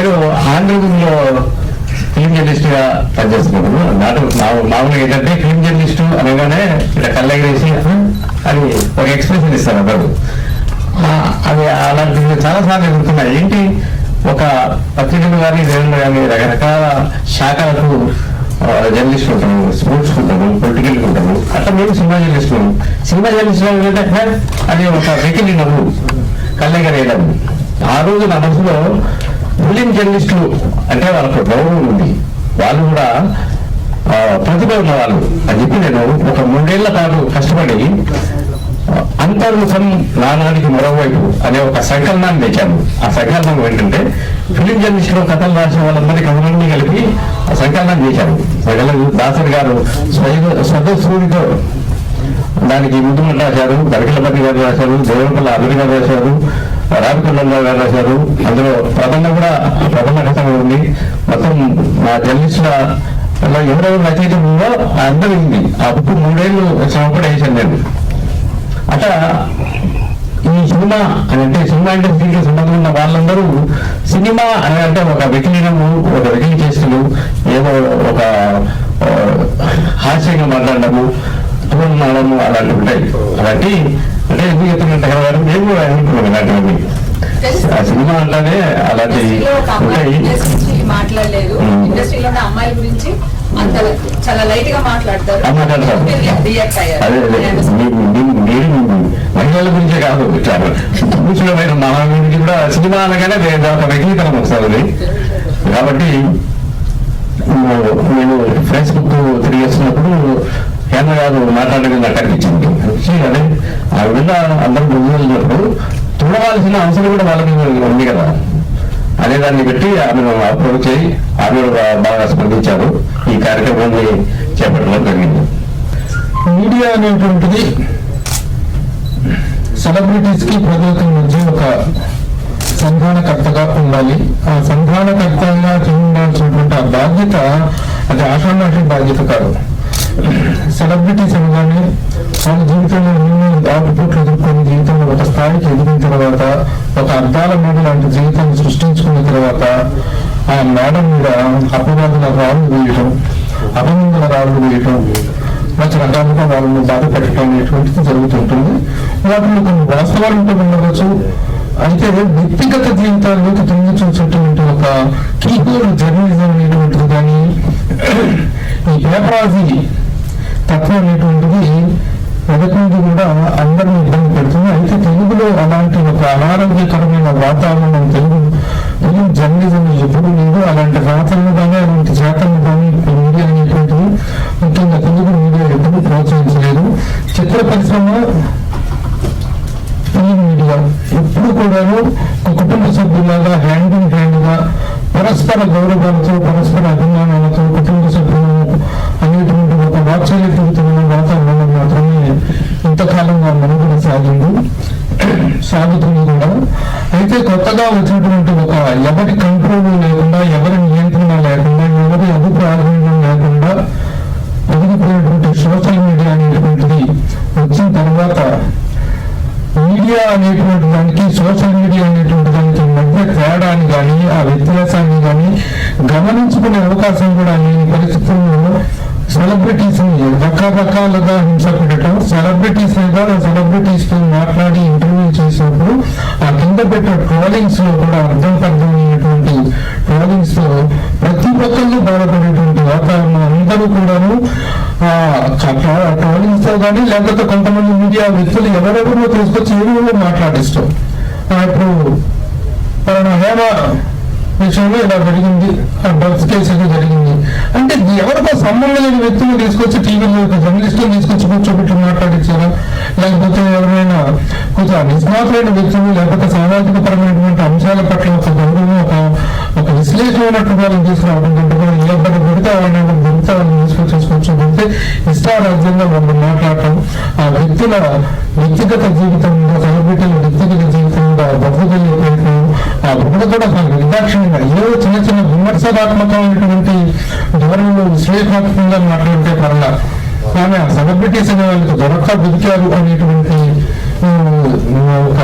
నేను ఆంధ్రప్రదేశ్లో film journalist గా పనిచేస్తున్నాను. మామూలుగా ఏంటంటే ఫిల్మ్ జర్నలిస్ట్ అనగానే ఇలా కళ్ళెగరేసి అది ఒక ఎక్స్ప్రెషన్ ఇస్తారు అందరూ. అది అలాంటివి చాలాసార్లు ఎదుర్కొన్నాయి. ఏంటి, ఒక పత్రికలు కానీ రేణులు కానీ రకరకాల శాఖలకు జర్నలిస్టులు ఉంటారు, స్పోర్ట్స్ ఉంటారు, పొలిటికల్ ఉంటారు. అట్లా మేము సినిమా జర్నలిస్టులు. సినిమా జర్నలిస్టులు ఏంటంటే అది ఒక వెకిలి నవ్వు, కళ్ళెగరేయడం. ఆ రోజు నా మనసులో ఫిలిం జర్నలిస్టులు అంటే వాళ్ళకు గౌరవం ఉంది, వాళ్ళు కూడా ప్రతిభ ఉన్న వాళ్ళు అని చెప్పి నేను ఒక 3 ఏళ్ల పాటు కష్టపడి అంతర్ముఖం నానానికి మరోవైపు అనే ఒక సంకలనాన్ని తెచ్చాను. ఆ సంకలనం ఏంటంటే ఫిలిం జర్నలిస్టులు కథలు రాసిన వాళ్ళందరి కథలన్నీ కలిపి ఆ సంకలనం చేశాను. దాసరి గారు స్వదస్ఫూర్తితో దానికి ముద్దుమంట రాశారు, దళికలపతి గారు రాశారు, దేవరపల్లి అల్లరి గారు రాశారు, రామచంద్రరావు గారు రాశారు. అందులో ప్రబంధం కూడా ప్రబంధ కథ ఉంది. మొత్తం మా జర్నలిస్టుల ఎవరెవరు రచయిత ఉందో అందరూ ఉంది. ఆ బుక్ 3 ఏళ్ళు శ్రమపడి వేసాను నేను. అట్లా ఈ సినిమా అని అంటే సినిమా ఇండస్ట్రీకి సంబంధం ఉన్న వాళ్ళందరూ సినిమా అని అంటే ఒక వెకిలినము, ఒక వెకిలి చేస్తులు, ఏదో ఒక హాస్యంగా మాట్లాడము, మాడము అలాంటివి ఉంటాయి. అలాంటి అంటే ఎందుకు చెప్తున్నట్టు గారు మేము కూడా అనుకున్నాం ఇలాంటివన్నీ. ఆ సినిమా అంటేనే అలాంటివి ఉంటాయి. మాట్లాడలేదు ఇండస్ట్రీలో అమ్మాయిల గురించి చాలా లైట్ గా మాట్లాడతారు. అదే మీరు మహిళల గురించే కాదు, ఇట్లా పురుషులమైన మన గురించి కూడా సినిమా అనగానే ఒక వ్యక్తీకరణ వస్తుంది. కాబట్టి నేను ఫేస్బుక్ తిరిగి వస్తున్నప్పుడు కేంద్ర గారు మాట్లాడేది నాకు అనిపించింది. అదే ఆ విధంగా అందరూ ముందున్నప్పుడు చూడవలసిన అవసరం కూడా వాళ్ళకి ఉంది కదా అనే దాన్ని బట్టి ఆమెను అప్రోచ్ అయ్యి ఆమె బాగా స్పందించారు. ఈ కార్యక్రమాన్ని చేపట్టడం జరిగింది. మీడియా అనేటువంటిది సెలబ్రిటీస్ కి ప్రజలకి మధ్య ఒక సంధానకర్తగా ఉండాలి. ఆ సంధానకర్తగా ఉండాల్సినటువంటి ఆ బాధ్యత అది ఆషామాషి బాధ్యత కాదు. సెలబ్రిటీస్ అనగానే వాళ్ళ జీవితంలో ఆటుపోట్లు ఎదుర్కొని జీవితంలో ఒక స్థాయికి ఎదిగిన తర్వాత, ఒక అద్దాల మీద లాంటి జీవితాన్ని సృష్టించుకున్న తర్వాత ఆ మేడం మీద అపవాదుల రాళ్ళు వేయటం, అభినందన రాళ్ళు వేయటం, రకరకాలుగా వాళ్ళని బాధ పెట్టడం అనేటువంటిది జరుగుతుంటుంది. వాటిలో కొన్ని వాస్తవాలు ఉండవచ్చు. అయితే వ్యక్తిగత జీవితాల్లోకి తొంగి చూసేటువంటి ఒక కీబోర్డ్ జర్నలిజం అనేటువంటిది కానీ ఈ పేపరాజీ తత్వం అనేటువంటిది ఎదుటి కూడా అందరినీ ఇబ్బంది పెడుతుంది. అయితే తెలుగులో అలాంటి ఒక అనారోగ్యకరమైన వాతావరణం తెలుగు జర్నలిజం ఎప్పుడు లేదు. అలాంటి రాతలను కానీ అలాంటి శాతలను కానీ మీడియా అనేటువంటిది ముఖ్యంగా తెలుగు మీడియా ఎప్పుడు ప్రోత్సహించలేదు. చిత్ర పరిశ్రమ, ఫిలిం మీడియా ఎప్పుడు కూడాను కుటుంబ సభ్యులాగా హ్యాండ్ ఇన్ హ్యాండ్ గా పరస్పర గౌరవాలతో, పరస్పర అభిమానాలతో, కుటుంబ సభ్యులు అనేటువంటి ఒక వాత్సల్యపూరితమైన వాతావరణం మాత్రమే ఇంతకాలంగా మనుగడ సాగుతుంది కూడా. అయితే కొత్తగా వచ్చినటువంటి ఒక ఎవరి కంట్రోల్ లేకుండా, ఎవరి నియంత్రణ లేకుండా, ఎవరి అభిప్రాయం లేకుండా ఎదిగిపోయినటువంటి సోషల్ మీడియా అనేటువంటిది వచ్చిన తర్వాత మీడియా అనేటువంటి దానికి, సోషల్ మీడియా అనేటువంటి దానికి మధ్య తేడాన్ని కానీ, ఆ వ్యత్యాసాన్ని కానీ గమనించుకునే అవకాశం కూడా లేని పరిస్థితుల్లో సెలబ్రిటీస్ ని రకరకాలుగా హింస పెట్టడం, సెలబ్రిటీస్ తో మాట్లాడి ఇంటర్వ్యూ చేసినప్పుడు ఆ కింద పెట్టే ట్రోలింగ్స్ లో కూడా అర్థమైనటువంటి ట్రోలింగ్స్ తో ప్రతి ఒక్కళ్ళు బాధపడేటువంటి వాతావరణం. అందరూ కూడాను ట్రోలింగ్స్ తో కానీ, లేకపోతే కొంతమంది మీడియా వ్యక్తులు ఎవరెవరో తీసుకొచ్చి ఏదో మాట్లాడిస్తాం. ఇప్పుడు హేమ విషయంలో ఇలా జరిగింది, డ్రగ్స్ కేసు ఏదో జరిగింది అంటే ఎవరికో సంబంధం లేని వ్యక్తులు తీసుకొచ్చి టీవీలో జర్నలిస్టులు తీసుకొచ్చి కూర్చోబెట్టి మాట్లాడించారా, లేకపోతే ఎవరైనా కొంచెం నిష్ణాతులైన వ్యక్తులు, లేకపోతే సామాజిక పరమైనటువంటి అంశాల పట్ల ఒక గౌరవం, ఒక విశ్లేషణ ఉన్నట్టు వాళ్ళని తీసుకురావడం ఎవరిని పెడితే వాళ్ళని దొరికితే వాళ్ళని తీసుకొచ్చి కూర్చోబెడితే ఇష్టారాజ్యంగా వాళ్ళు మాట్లాడటం, ఆ వ్యక్తుల వ్యక్తిగత జీవితంలో, సెలబ్రిటీల వ్యక్తిగత జీవితంలో బతుకులు ఆ బుద్ధ కూడా నిర్దాక్షిణ్యంగా ఏదో చిన్న చిన్న విమర్శనాత్మకమైనటువంటి ధోరణిలో విశ్లేషణాత్మకంగా మాట్లాడితే పర్లా. కానీ ఆ సెలబ్రిటీస్ అనే వాళ్ళకి దొరక్క బతికారు అనేటువంటి ఒక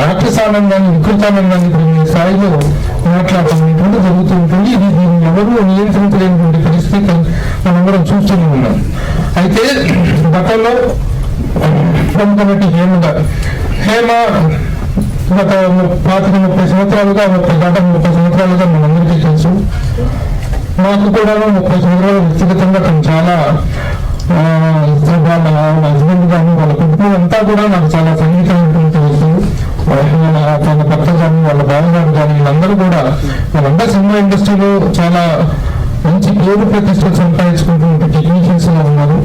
రాక్షసానందాన్ని వికృతానందాన్ని కొన్ని స్థాయిలో మాట్లాడటం జరుగుతూ ఉంటుంది. ఇది దీన్ని ఎవరూ నియంత్రించలేనటువంటి పరిస్థితి మనందరం చూస్తూనే ఉన్నాం. అయితే గతంలో ప్రముఖమైన హేమ గత 30 సంవత్సరాలుగా 30 సంవత్సరాలుగా మనందరికీ తెలుసు. నాకు కూడా 30 సంవత్సరాలు వ్యక్తిగతంగా తను చాలా వాళ్ళ హస్బెండ్ కానీ వాళ్ళ కుటుంబం అంతా కూడా నాకు చాలా సంగీతం తెలుసు. తన భర్త కానీ వాళ్ళ బావగారు కానీ వీళ్ళందరూ కూడా వాళ్ళందరూ సినిమా ఇండస్ట్రీలో చాలా మంచి పేరు ప్రతిష్టలు సంపాదించుకుంటున్న టెక్నీషియన్స్ గా ఉన్నారు.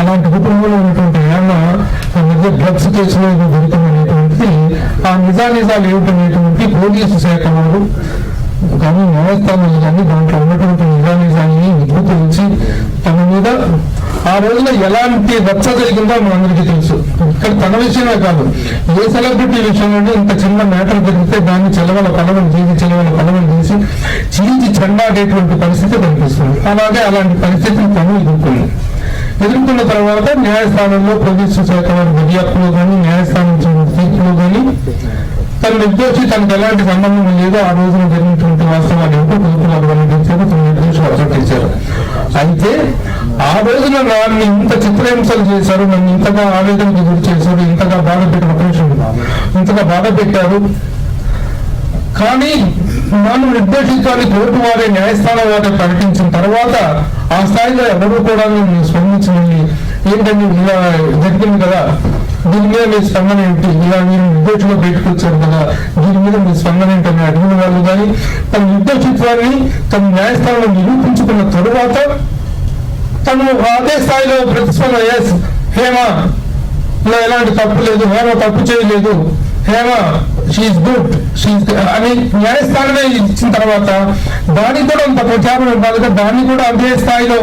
అలాంటి కుటుంబంలో ఉన్నటువంటి ఆయన మధ్య డ్రగ్స్ కేసులో దొరికిందనేటువంటిది ఆ నిజాలు ఏమిటనేటువంటి పోలీసు శాఖ వారు కానీ న్యాయస్థానాలు కానీ దాంట్లో ఉన్నటువంటి నిజాన్ని నిగ్గురించి తన మీద ఆ రోజున ఎలాంటి రచ్చ జరిగిందో మనందరికీ తెలుసు. ఇక్కడ తన విషయమే కాదు, ఏ సెలబ్రిటీ విషయంలోనే ఇంత చిన్న మ్యాటర్ జరిగితే దాన్ని చెలవల పలవలు చేసి చీల్చి చెండాడేటువంటి పరిస్థితి కనిపిస్తుంది. అలాగే అలాంటి పరిస్థితిని తను ఎదుర్కొన్న తర్వాత న్యాయస్థానంలో పోలీసు శాఖ వారి దర్యాప్తులో కానీ న్యాయస్థానం తీర్పులో కానీ తన నిర్దోషి తనకు ఎలాంటి సంబంధం లేదో ఆ రోజున జరిగినటువంటి వాస్తవాలు ఏమిటో కోర్టులు వెల్లడించారు. తన నిర్దోషులు అసలు అయితే ఆ రోజున నన్ను ఇంత చిత్రహింసలు చేశారు, నన్ను ఇంతగా ఆవేదనకు గురి చేశారు, ఇంతగా బాధ పెట్టారు. కానీ నన్ను నిర్దేశించాలని కోర్టు వారి న్యాయస్థానం వారి ప్రకటించిన తర్వాత ఆ స్థాయిలో ఎవరు కూడా స్పందించింది. ఏంటంటే ఇలా జరిగింది కదా, దీని మీద మీ స్పందన ఏంటి, ఇలా మీరు నిర్దోషిగా బయటకు వచ్చారు కదా, దీని మీద మీ స్పందన ఏంటని అడిగిన వాళ్ళు కానీ తన నిర్దోషిత్వాన్ని తన న్యాయస్థానంలో నిరూపించుకున్న తరువాత తను అదే స్థాయిలో ప్రతిస్పందన హేమ ఇలా ఎలాంటి తప్పు లేదు, హేమ తప్పు చేయలేదు, హేమ షీఈస్ గుడ్ అని న్యాయస్థానమే ఇచ్చిన తర్వాత దానికి కూడా అంత ప్రచారం ఇవ్వాలి, దాన్ని కూడా అదే స్థాయిలో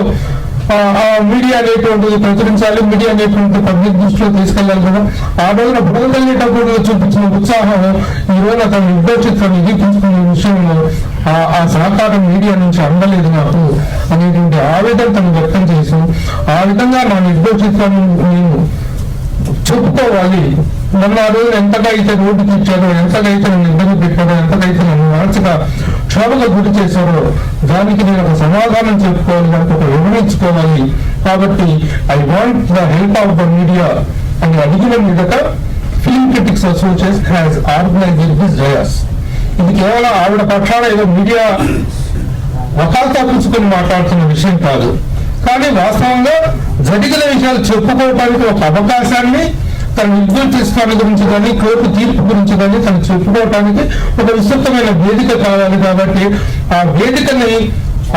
మీడియా అనేటువంటిది ప్రచురించాలి, మీడియా అనేటువంటి పబ్లిక్ దృష్టిలో తీసుకెళ్లాలి కదా. ఆ రోజున బుడగలిగేటప్పుడు చూపించిన ఉత్సాహం ఈ రోజు అతను నిర్దోషిత్వాన్ని నిరూపించుకునే విషయంలో ఆ సహకారం మీడియా నుంచి అందలేదు నాకు అనేటువంటి ఆవేదన తను వ్యక్తం చేసి ఆ విధంగా నా నిర్దోషిత్వాన్ని నేను చెప్పుకోవాలి. నన్ను ఆ రోజు ఎంతగా అయితే రోడ్డుకి ఇచ్చారో, ఎంతగా అయితే నన్ను ఇబ్బంది పెట్టారో, ఎంతగా అయితే నన్ను మానసిక క్షోభకు గురి చేశారో దానికి నేను ఒక సమాధానం చెప్పుకోవాలి, దానికి ఒక వివరించుకోవాలి. కాబట్టి I want the help of the media అని అడిగిన మీదట film critics association has organised this dais. ఇది కేవలం ఆవిడ పక్షాన ఏదో మీడియా వకాల్తా పుచ్చుకొని మాట్లాడుతున్న విషయం కాదు, కానీ వాస్తవంగా జరిగిన విషయాలు చెప్పుకోవడానికి ఒక అవకాశాన్ని తన నిర్దేశిస్తాన్ని గురించి కానీ కోర్టు తీర్పు గురించి కానీ తను చెప్పుకోవడానికి ఒక విస్తృతమైన వేదిక కావాలి. కాబట్టి ఆ వేదికని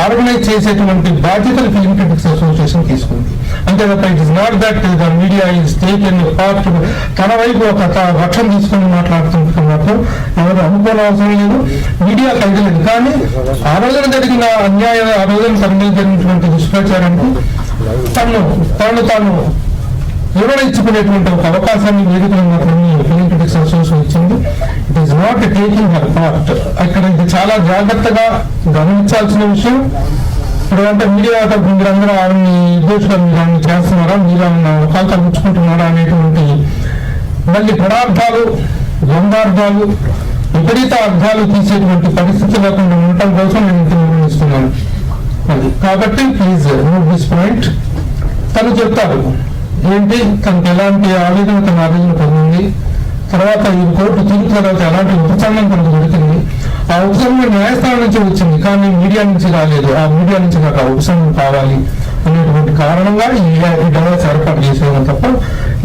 ఆర్గనైజ్ చేసేటువంటి బాధ్యతలు ఫిల్మ్ క్రిటిక్స్ అసోసియేషన్ తీసుకుంది. అంతే తప్ప it is not that the media is taken part తన వైపు ఒక పక్షం తీసుకుని మాట్లాడుతున్నట్టు ఎవరు అనుకోని అవసరం లేదు, మీడియా ఖైదలేదు. కానీ ఆ రోజున జరిగిన అన్యాయం, ఆ రోజున తన మీద జరిగినటువంటి దుష్ప్రచారానికి తాను వివరించుకునేటువంటి ఒక అవకాశాన్ని వేదికలు మాత్రమే ఫిల్మ్ క్రిటిక్స్ అసోసియేషన్ ఇచ్చింది. It is not taking her part. ఇక్కడ ఇది చాలా జాగ్రత్తగా గమనించాల్సిన విషయం. ఇప్పుడు అంటే మీడియా మీరందరూ ఆవిడని నిర్దోషులు మీరు ఆమె చేస్తున్నారా, మీరు ఆమె అవకాశాలు పుచ్చుకుంటున్నారా అనేటువంటి మళ్ళీ పదార్థాలు, ద్వందార్థాలు, విపరీత అర్థాలు తీసేటువంటి పరిస్థితి లేకుండా ఉండటం కోసం నేను ఇంత నిర్వహిస్తున్నాను. అది కాబట్టి ప్లీజ్ నోట్ దిస్ పాయింట్. తను చెప్తారు ఏంటి, తనకు ఎలాంటి ఆవేదన తన ఆవేదన పొందింది, తర్వాత ఈ కోర్టు తీర్పు తర్వాత ఎలాంటి ఉపశమనం తనకు దొరికింది. ఆ ఉపశమనం న్యాయస్థానం నుంచి వచ్చింది కానీ మీడియా నుంచి రాలేదు. ఆ మీడియా నుంచి నాకు ఆ ఉపశమనం కావాలి అనేటువంటి కారణంగా ఈ డైవర్స్ ఏర్పాటు చేసేది తప్ప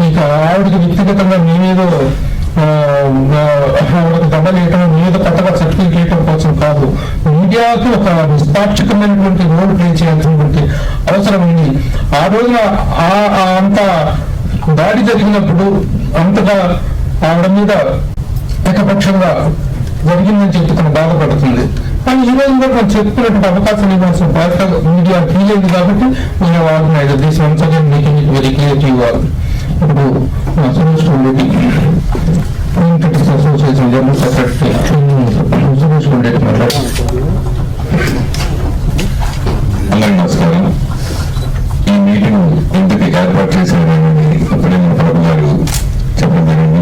ఇక ఆవిడకి వ్యక్తిగతంగా నేనేదో ఆవిడకి దెబ్బలేయటం, నేనేదో కొత్తగా సర్టిఫికేట్ చేయటం కోసం కాదు. మీడియాకు ఒక నిష్పాక్షికమైనటువంటి రోల్ ప్లే చేయాల్సినటువంటి అవసరం ఉంది. ఆ రోజున అంత దాడి జరిగినప్పుడు అంతగా ఆవిడ మీద ఏకపక్షంగా జరిగిందని చెప్పి తను బాధపడుతుంది. కానీ ఈ రోజు కూడా మనం చెప్పుకున్నటువంటి అవకాశం ఇవ్వాల్సిన బాధ్యత మీడియా ఫీలేదు. కాబట్టి నేను organizer this once again making it very clear to you all. ఇప్పుడు Suresh Reddy film critics association general secretary Suresh Reddy మాట్లాడారు. అందరికీ నమస్కారం. ఈ మీటింగ్ ఎందుకు ఏర్పాటు చేశారనేది అప్పుడే మన ప్రభు గారు చెప్పడం జరిగింది.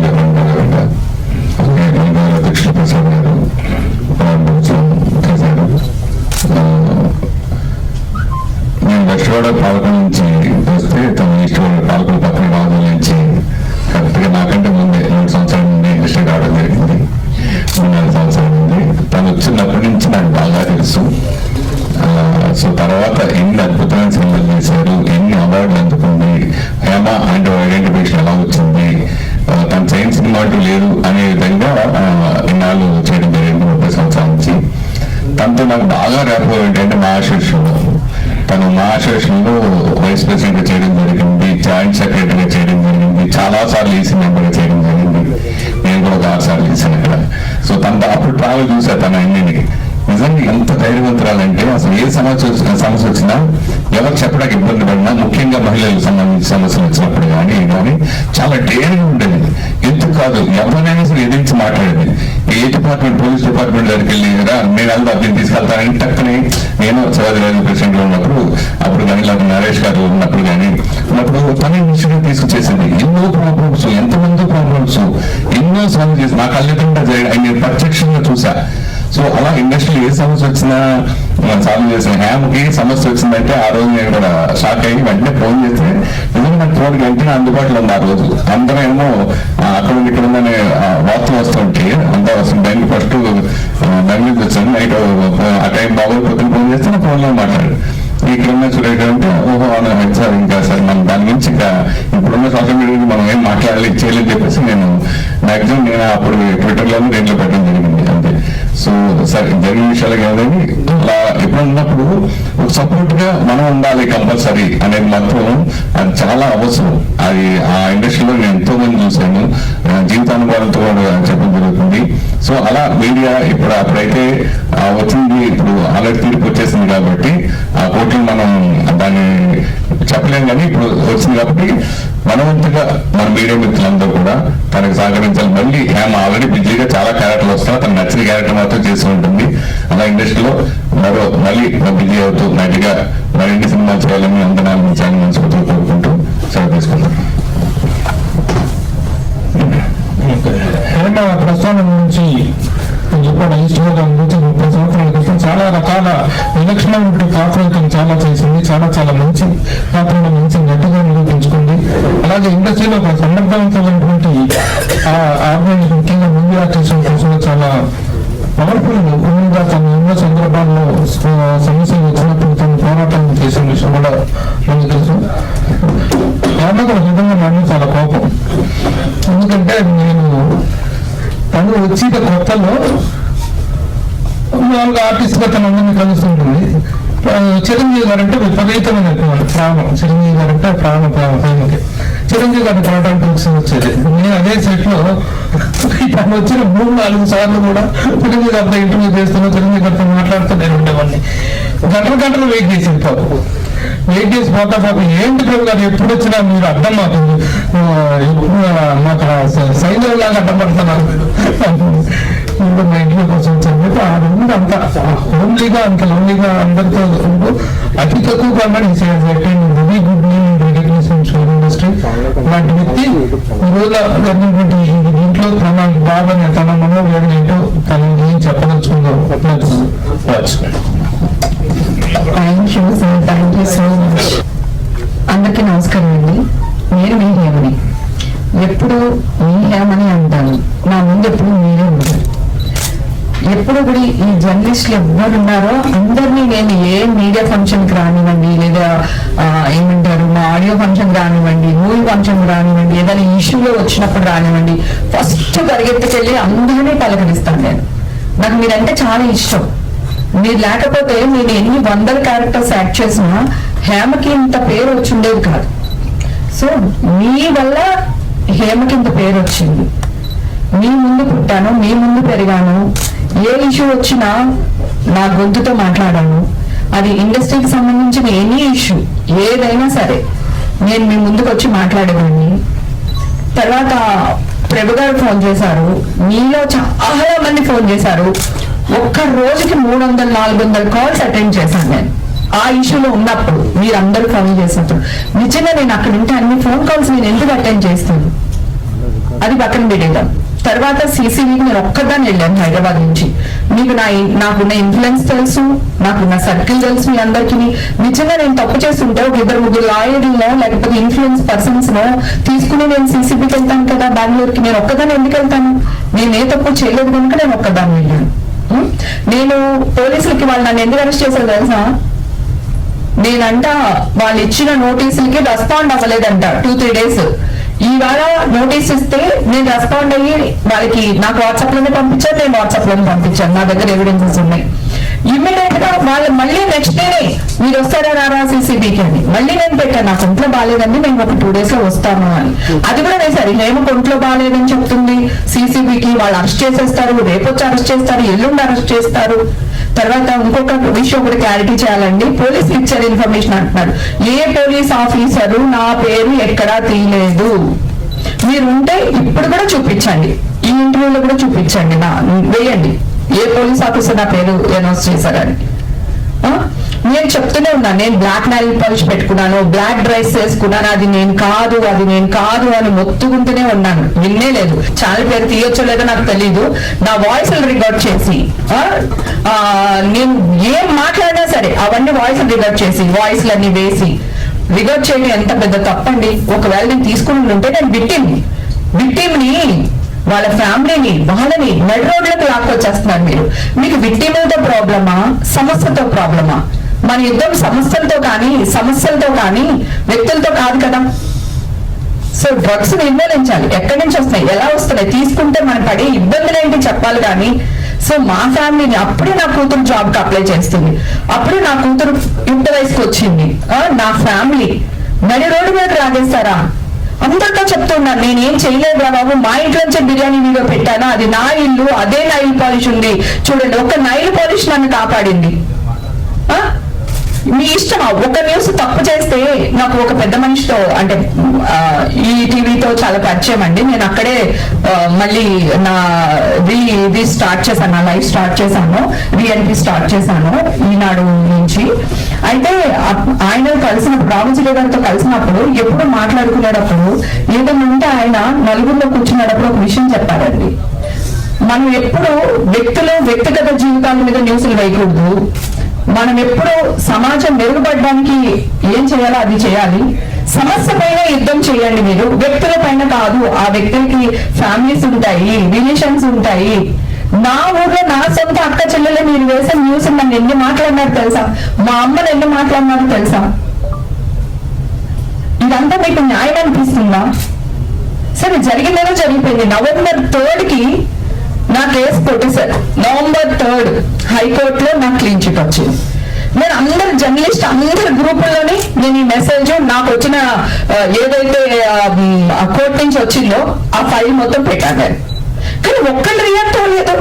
అంటూ లేదు అనే విధంగా ఇన్నాళ్ళు చేయడం జరిగింది 30 సంవత్సరాల నుంచి. తనతో నాకు బాగా ర్యాపో ఏంటంటే మహాశిష్యుడు. తను మహాశిష్యులు వైస్ ప్రెసిడెంట్ చేయడం జరిగింది, జాయింట్ సెక్రటరీగా చేయడం జరిగింది, చాలా సార్లు ఈసీ మెంబర్గా చేయడం జరిగింది. నేను కూడా ఒక 6 సార్లు ఈసాను ఇక్కడ. సో తనతో అప్పుడు ట్రావెల్ చూసా తన అన్నింటికి. నిజంగా ఎంత ధైర్యవంతురాలంటే అసలు ఏ సమస్య వచ్చినా ఎవరు చెప్పడానికి ఇబ్బంది పడినా, ముఖ్యంగా మహిళలకు సంబంధించిన సమస్యలు వచ్చినప్పుడు కానీ చాలా డేరింగ్ ఉండేది. ఎందుకు కాదు, ఎవరైనా సరే ఎదిరించి మాట్లాడేది. ఏ డిపార్ట్మెంట్, పోలీస్ డిపార్ట్మెంట్ దగ్గరికి వెళ్ళి నేను వెళ్తా దీన్ని తీసుకెళ్తానని టక్కని నేను చౌదరి ప్రెసిడెంట్ లో ఉన్నప్పుడు, అప్పుడు కానీ ఇలా నరేష్ గారు ఉన్నప్పుడు తన ఇనిషియేటివ్ తీసుకొచ్చేసింది. ఎన్నో ప్రాబ్లమ్స్, ఎంతమంది ప్రాబ్లమ్స్ ఎన్నో సాల్వ్ చేసి నా కళ్ళెదురుగా నేను ప్రత్యక్షంగా చూసా. సో అలా ఇండస్ట్రీలో ఏ సమస్య వచ్చినా సాల్వ్ చేసిన హ్యామ్కి సమస్య వచ్చిందంటే ఆ రోజు నేను కూడా షాక్ అయ్యి వెంటనే ఫోన్ చేస్తే నిజంగా నాకు ఫోన్ వెంటనే అందుబాటులో ఉంది. ఆ రోజు అందరూ ఏమో అక్కడ ఇక్కడ ఉందనే వార్తలు వస్తుంటే అంతా వస్తుంది. దానికి ఫస్ట్ బెంగళూరు వచ్చాను. నైట్ ఆ టైం బాబు పొద్దున ఫోన్ చేస్తే నా ఫోన్లో మాట్లాడు ఇక్కడున్న సురేఖ అంటే ఓహో సార్ ఇంకా సార్ మనం దాని గురించి ఇంకా ఇప్పుడున్న సోషల్ మీడియా మనం ఏం మాట్లాడాలి చేయలేని చెప్పేసి నేను మ్యాక్సిమం నేను అప్పుడు ట్విట్టర్లోనే దీంట్లో పెట్టడం జరిగింది అంతే. సో సార్ జరిగిన విషయాలు కాదని అలా ఎప్పుడు ఉన్నప్పుడు ఒక సపోర్ట్ గా మనం ఉండాలి కంపల్సరీ అనేది మాత్రం అది చాలా అవసరం. అది ఆ ఇండస్ట్రీలో నేను ఎంతో మంది చూశాను, జీవితానుభవాలతో కూడా చెప్పడం జరుగుతుంది. సో అలా మీడియా ఇప్పుడు అప్పుడైతే వచ్చింది, ఇప్పుడు ఆల్రెడీ తీర్పు వచ్చేసింది కాబట్టి ఆ కోర్టులో మనం దాన్ని చెప్పలేం, కానీ ఇప్పుడు వచ్చింది కాబట్టి మనవంతుగా మన మీడియా మిత్రులందరూ కూడా తనకు సహకరించాలి. మళ్ళీ ఆమె ఆల్రెడీ బిజీగా చాలా క్యారెక్టర్లు వస్తా, తన నచ్చిన క్యారెక్టర్ మాత్రం చేస్తూ ఉంటుంది. అలా ఇండస్ట్రీలో మళ్ళీ బిజీ అవుతూ నటిగా మరిన్ని సినిమాలు చేయాలని అందరూ చాలా మంచి కోరుకుంటూ సెలవు తీసుకుంటాం. హేమ ప్రస్థానం నుంచి చెప్పాడు ఇష్టం గురించి 30 సంవత్సరాల క్రితం చాలా రకాల విలక్షణమైన పాత్రలు చాలా చేసింది. చాలా మంచి పాత్రలు మంచి నటిగా నిరూపించుకుంది. అలాగే ఇండస్ట్రీలో ఒక సమర్థవంతమైనటువంటి ఆర్గనైజ్ ముఖ్యంగా మూవీ ఆర్టిస్టుల కోసం చాలా పవర్ఫుల్ భూమిగా తను ఎన్నో సందర్భాల్లో సమస్యలు వచ్చినప్పుడు తను పోరాటం చేసిన విషయం కూడా మనకు తెలుసు. హేమకు నిజంగా నాకు చాలా కోపం. ఎందుకంటే నేను తను వచ్చిన కొత్తలో మామూలుగా ఆర్టిస్ట్గా తన అందరినీ కలుస్తుంటుంది. చిరంజీవి గారు అంటే విపరీతమైన ప్రాణం. చిరంజీవి గారు అంటే ప్రేమకి చిరంజీవి గారిని కలవడానికి వచ్చేది. నేను అదే సెట్ లో తను వచ్చిన 3-4 సార్లు కూడా చిరంజీవి గారితో ఇంటర్వ్యూ చేస్తున్నా, చిరంజీవి గారితో మాట్లాడుతూ నేను ఉండేవాడిని. గంటలు వెయిట్ చేసింది పాపం. వెయిట్ చేసి పోతా పాపం ఏంటి ప్రభు గారు ఎప్పుడు వచ్చినా మీరు అడ్డం మాకు సైన్యం లాగా అడ్డం పడుతున్నారు మీరు మా ఇంట్లో కోసం వచ్చాను. ఆ రోజు అంత హోమ్లీగా అంత లోన్లీగా అందరితో ఉంటూ అతి తక్కువ కాకుండా వెరీ గుడ్ నేమ్ రికగ్నిషన్ షోర్ ఇండస్ట్రీ. అలాంటి వ్యక్తి ఈ రోజు జరిగినటువంటి దీంట్లో తన బాధని తన మనోవేదన ఏంటో తను ఏం చెప్పదలుచుకుందో థ్యాంక్ యూ సో మచ్. అందరికీ నమస్కారం అండి. నేను మీ హేమని. ఎప్పుడు మీ హేమని అంటాను, నా ముందు ఎప్పుడు మీరే ఉంటారు. ఎప్పుడు కూడా ఈ జర్నలిస్టులు ఎవరు ఉన్నారో అందరినీ నేను ఏ మీడియా ఫంక్షన్కి రానివ్వండి, లేదా ఏమంటారు మా ఆడియో ఫంక్షన్ రానివ్వండి, మూవీ ఫంక్షన్ రానివ్వండి, ఏదైనా ఇష్యూలో వచ్చినప్పుడు రానివ్వండి, ఫస్ట్ పరిగెత్తుకెళ్ళి అందరినీ పలకరిస్తాను నేను. నాకు మీరంటే చాలా ఇష్టం. మీరు లేకపోతే నేను ఎన్ని 100 క్యారెక్టర్స్ యాక్ట్ చేసినా హేమకి ఇంత పేరు వచ్చి ఉండేది కాదు. సో మీ వల్ల హేమకి ఇంత పేరు వచ్చింది. మీ ముందు పుట్టాను, మీ ముందు పెరిగాను. ఏ ఇష్యూ వచ్చినా నా గొంతుతో మాట్లాడాను. అది ఇండస్ట్రీకి సంబంధించిన ఎనీ ఇష్యూ ఏదైనా సరే నేను మీ ముందుకు వచ్చి మాట్లాడేదాన్ని. తర్వాత ప్రభు గారు ఫోన్ చేశారు, మీలో చాలా మంది ఫోన్ చేశారు. ఒక్క రోజుకి 300-400 కాల్స్ అటెండ్ చేశాను నేను ఆ ఇష్యూలో ఉన్నప్పుడు. మీరందరూ ఫోన్ చేసినప్పుడు నిజంగా నేను అక్కడ ఉంటే అన్ని ఫోన్ కాల్స్ నేను ఎందుకు అటెండ్ చేస్తాను, అది పక్కన పెట్టేద్దాం. తర్వాత CCVకి నేను ఒక్కదాన్ని వెళ్ళాను హైదరాబాద్ నుంచి. మీకు నాకున్న ఇన్ఫ్లుయెన్స్ తెలుసు, నాకున్న సర్కిల్ తెలుసు మీ అందరికీ. నిజంగా నేను తప్పు చేస్తుంటే ఒక 2-3 లాయర్లో లేకపోతే ఇన్ఫ్లుయెన్స్ పర్సన్స్ నో తీసుకుని నేను CCVకి వెళ్తాను కదా బెంగళూరుకి. నేను ఒక్కదాన్ని ఎందుకు వెళ్తాను? నేను ఏ తప్పు చేయలేదు కనుక నేను ఒక్కదాన్ని వెళ్ళాను. నేను పోలీసులకి వాళ్ళు నన్ను ఎందుకు అరెస్ట్ చేశారు తెలుసా? నేనంట వాళ్ళు ఇచ్చిన నోటీసులకి రెస్పాండ్ అవ్వలేదంట 2-3 days. ఇవాళ నోటీస్ ఇస్తే నేను రెస్పాండ్ అయ్యి వాళ్ళకి నాకు వాట్సాప్ లోనే పంపించాను, నేను వాట్సాప్ లోనే పంపించాను, నా దగ్గర ఎవిడెన్సెస్ ఉన్నాయి. ఇమ్మీడియట్ గా వాళ్ళు మళ్ళీ నెక్స్ట్ డేనే మీరు వస్తారా రారా CCBకి అని మళ్ళీ నేను పెట్టాను, నాకు ఒంట్లో బాగాలేదండి నేను ఒక 2 days లో వస్తాను అని. అది కూడా వేసారు, ఏమో ఒంట్లో బాగాలేదని చెప్తుంది CCBకి, వాళ్ళు అరెస్ట్ చేసేస్తారు, రేపు వచ్చి అరెస్ట్ చేస్తారు, ఎల్లుండి అరెస్ట్ చేస్తారు. తర్వాత ఇంకొక విషయం కూడా క్లారిటీ చేయాలండి, పోలీసులు ఇచ్చారు ఇన్ఫర్మేషన్ అంటున్నారు. ఏ పోలీస్ ఆఫీసరు నా పేరు ఎక్కడా తీయలేదు. మీరుంటే ఇప్పుడు కూడా చూపించండి, ఈ ఇంటర్వ్యూలో కూడా చూపించండి, వేయండి ఏ పోలీస్ ఆఫీసర్ నా పేరు అనౌన్స్ చేశారని. నేను చెప్తూనే ఉన్నాను, నేను బ్లాక్ నైల్ పాలిష్ పెట్టుకున్నాను, బ్లాక్ డ్రెస్ వేసుకున్నాను, అది నేను కాదు అని మొత్తుకుంటూనే ఉన్నాను, విన్నే లేదు. ఛానల్ పేరు తీయొచ్చో లేదో నాకు తెలీదు, నా వాయిస్ రికార్డ్ చేసి నేను ఏం మాట్లాడినా సరే అవన్నీ వాయిస్ రికార్డ్ చేసి వాయిస్లన్నీ వేసి రికార్డ్ చేయడం ఎంత పెద్ద తప్పండి. ఒకవేళ నేను తీసుకుని ఉంటే నేను విక్టిమ్ని వాళ్ళ ఫ్యామిలీని వాళ్ళని నడి రోడ్లకు లాక్కొచ్చేస్తున్నారు మీరు. మీకు విక్టిమ్లతో ప్రాబ్లమా సమస్యతో ప్రాబ్లమా? మన యుద్ధం సమస్యలతో కానీ వ్యక్తులతో కాదు కదా. సో డ్రగ్స్ నిర్మూలించాలి. ఎక్కడి నుంచి వస్తున్నాయి, ఎలా వస్తున్నాయి, తీసుకుంటే మనం పడే ఇబ్బందులు ఏంటి చెప్పాలి కానీ. సో మా ఫ్యామిలీని అప్పుడే నా కూతురు జాబ్ కి అప్లై చేస్తుంది, అప్పుడే నా కూతురు యుక్త వయసుకు వచ్చింది. నా ఫ్యామిలీ నడి రోడ్డు మీద రాగేస్తారా? అందరితో చెప్తున్నాను, నేనేం చేయలేదు బాబు, మా ఇంట్లోంచే బిర్యానీ వీడియో పెట్టాను, అది నా ఇల్లు, అదే నైల్ పాలిష్ ఉంది చూడండి, ఒక నైల్ పాలిష్ నన్ను కాపాడింది. మీ ఇష్టం. ఒక న్యూస్ తప్పు చేస్తే నాకు ఒక పెద్ద మనిషితో అంటే ఈ టీవీతో చాలా పరిచయం అండి, నేను అక్కడే మళ్ళీ నా ఇది స్టార్ట్ చేశాను, నా లైఫ్ స్టార్ట్ చేశాను, VNP స్టార్ట్ చేశాను ఈనాడు నుంచి. అయితే ఆయన కలిసినప్పుడు రామజీ గారితో కలిసినప్పుడు ఎప్పుడు మాట్లాడుకునేటప్పుడు ఏదైనా ఉంటే ఆయన నలుగురిలో కూర్చునేటప్పుడు ఒక విషయం చెప్పారండి, మనం ఎప్పుడు వ్యక్తిగత జీవితాల మీద న్యూస్లు వేయకూడదు, మనం ఎప్పుడు సమాజం మెరుగుపడడానికి ఏం చేయాలో అది చేయాలి, సమస్య పైన యుద్ధం చేయండి మీరు, వ్యక్తుల పైన కాదు. ఆ వ్యక్తులకి ఫ్యామిలీస్ ఉంటాయి, రిలేషన్స్ ఉంటాయి. నా ఊర్లో నా సొంత అక్క చెల్లెలు మీరు వేసే న్యూస్ నన్ను ఎన్ని మాట్లాడినారు తెలుసా, మా అమ్మను ఎన్ని మాట్లాడినారు తెలుసా? ఇదంతా మీకు న్యాయం అనిపిస్తుందా? సరే జరిగిందేదో జరిగిపోయింది. November 3కి నా కేసు కొట్టేశారు. November 3 హైకోర్టులో నాకు క్లీన్ చిట్ వచ్చింది. నేను అందరు జర్నలిస్ట్ అందరి గ్రూపుల్లోని నేను ఈ మెసేజ్ నాకు వచ్చిన ఏదైతే కోర్టు నుంచి వచ్చిందో ఆ ఫైల్ మొత్తం పెట్టాను. కానీ ఒక్కళ్ళు రియాక్ట్ అవ్వలేదు.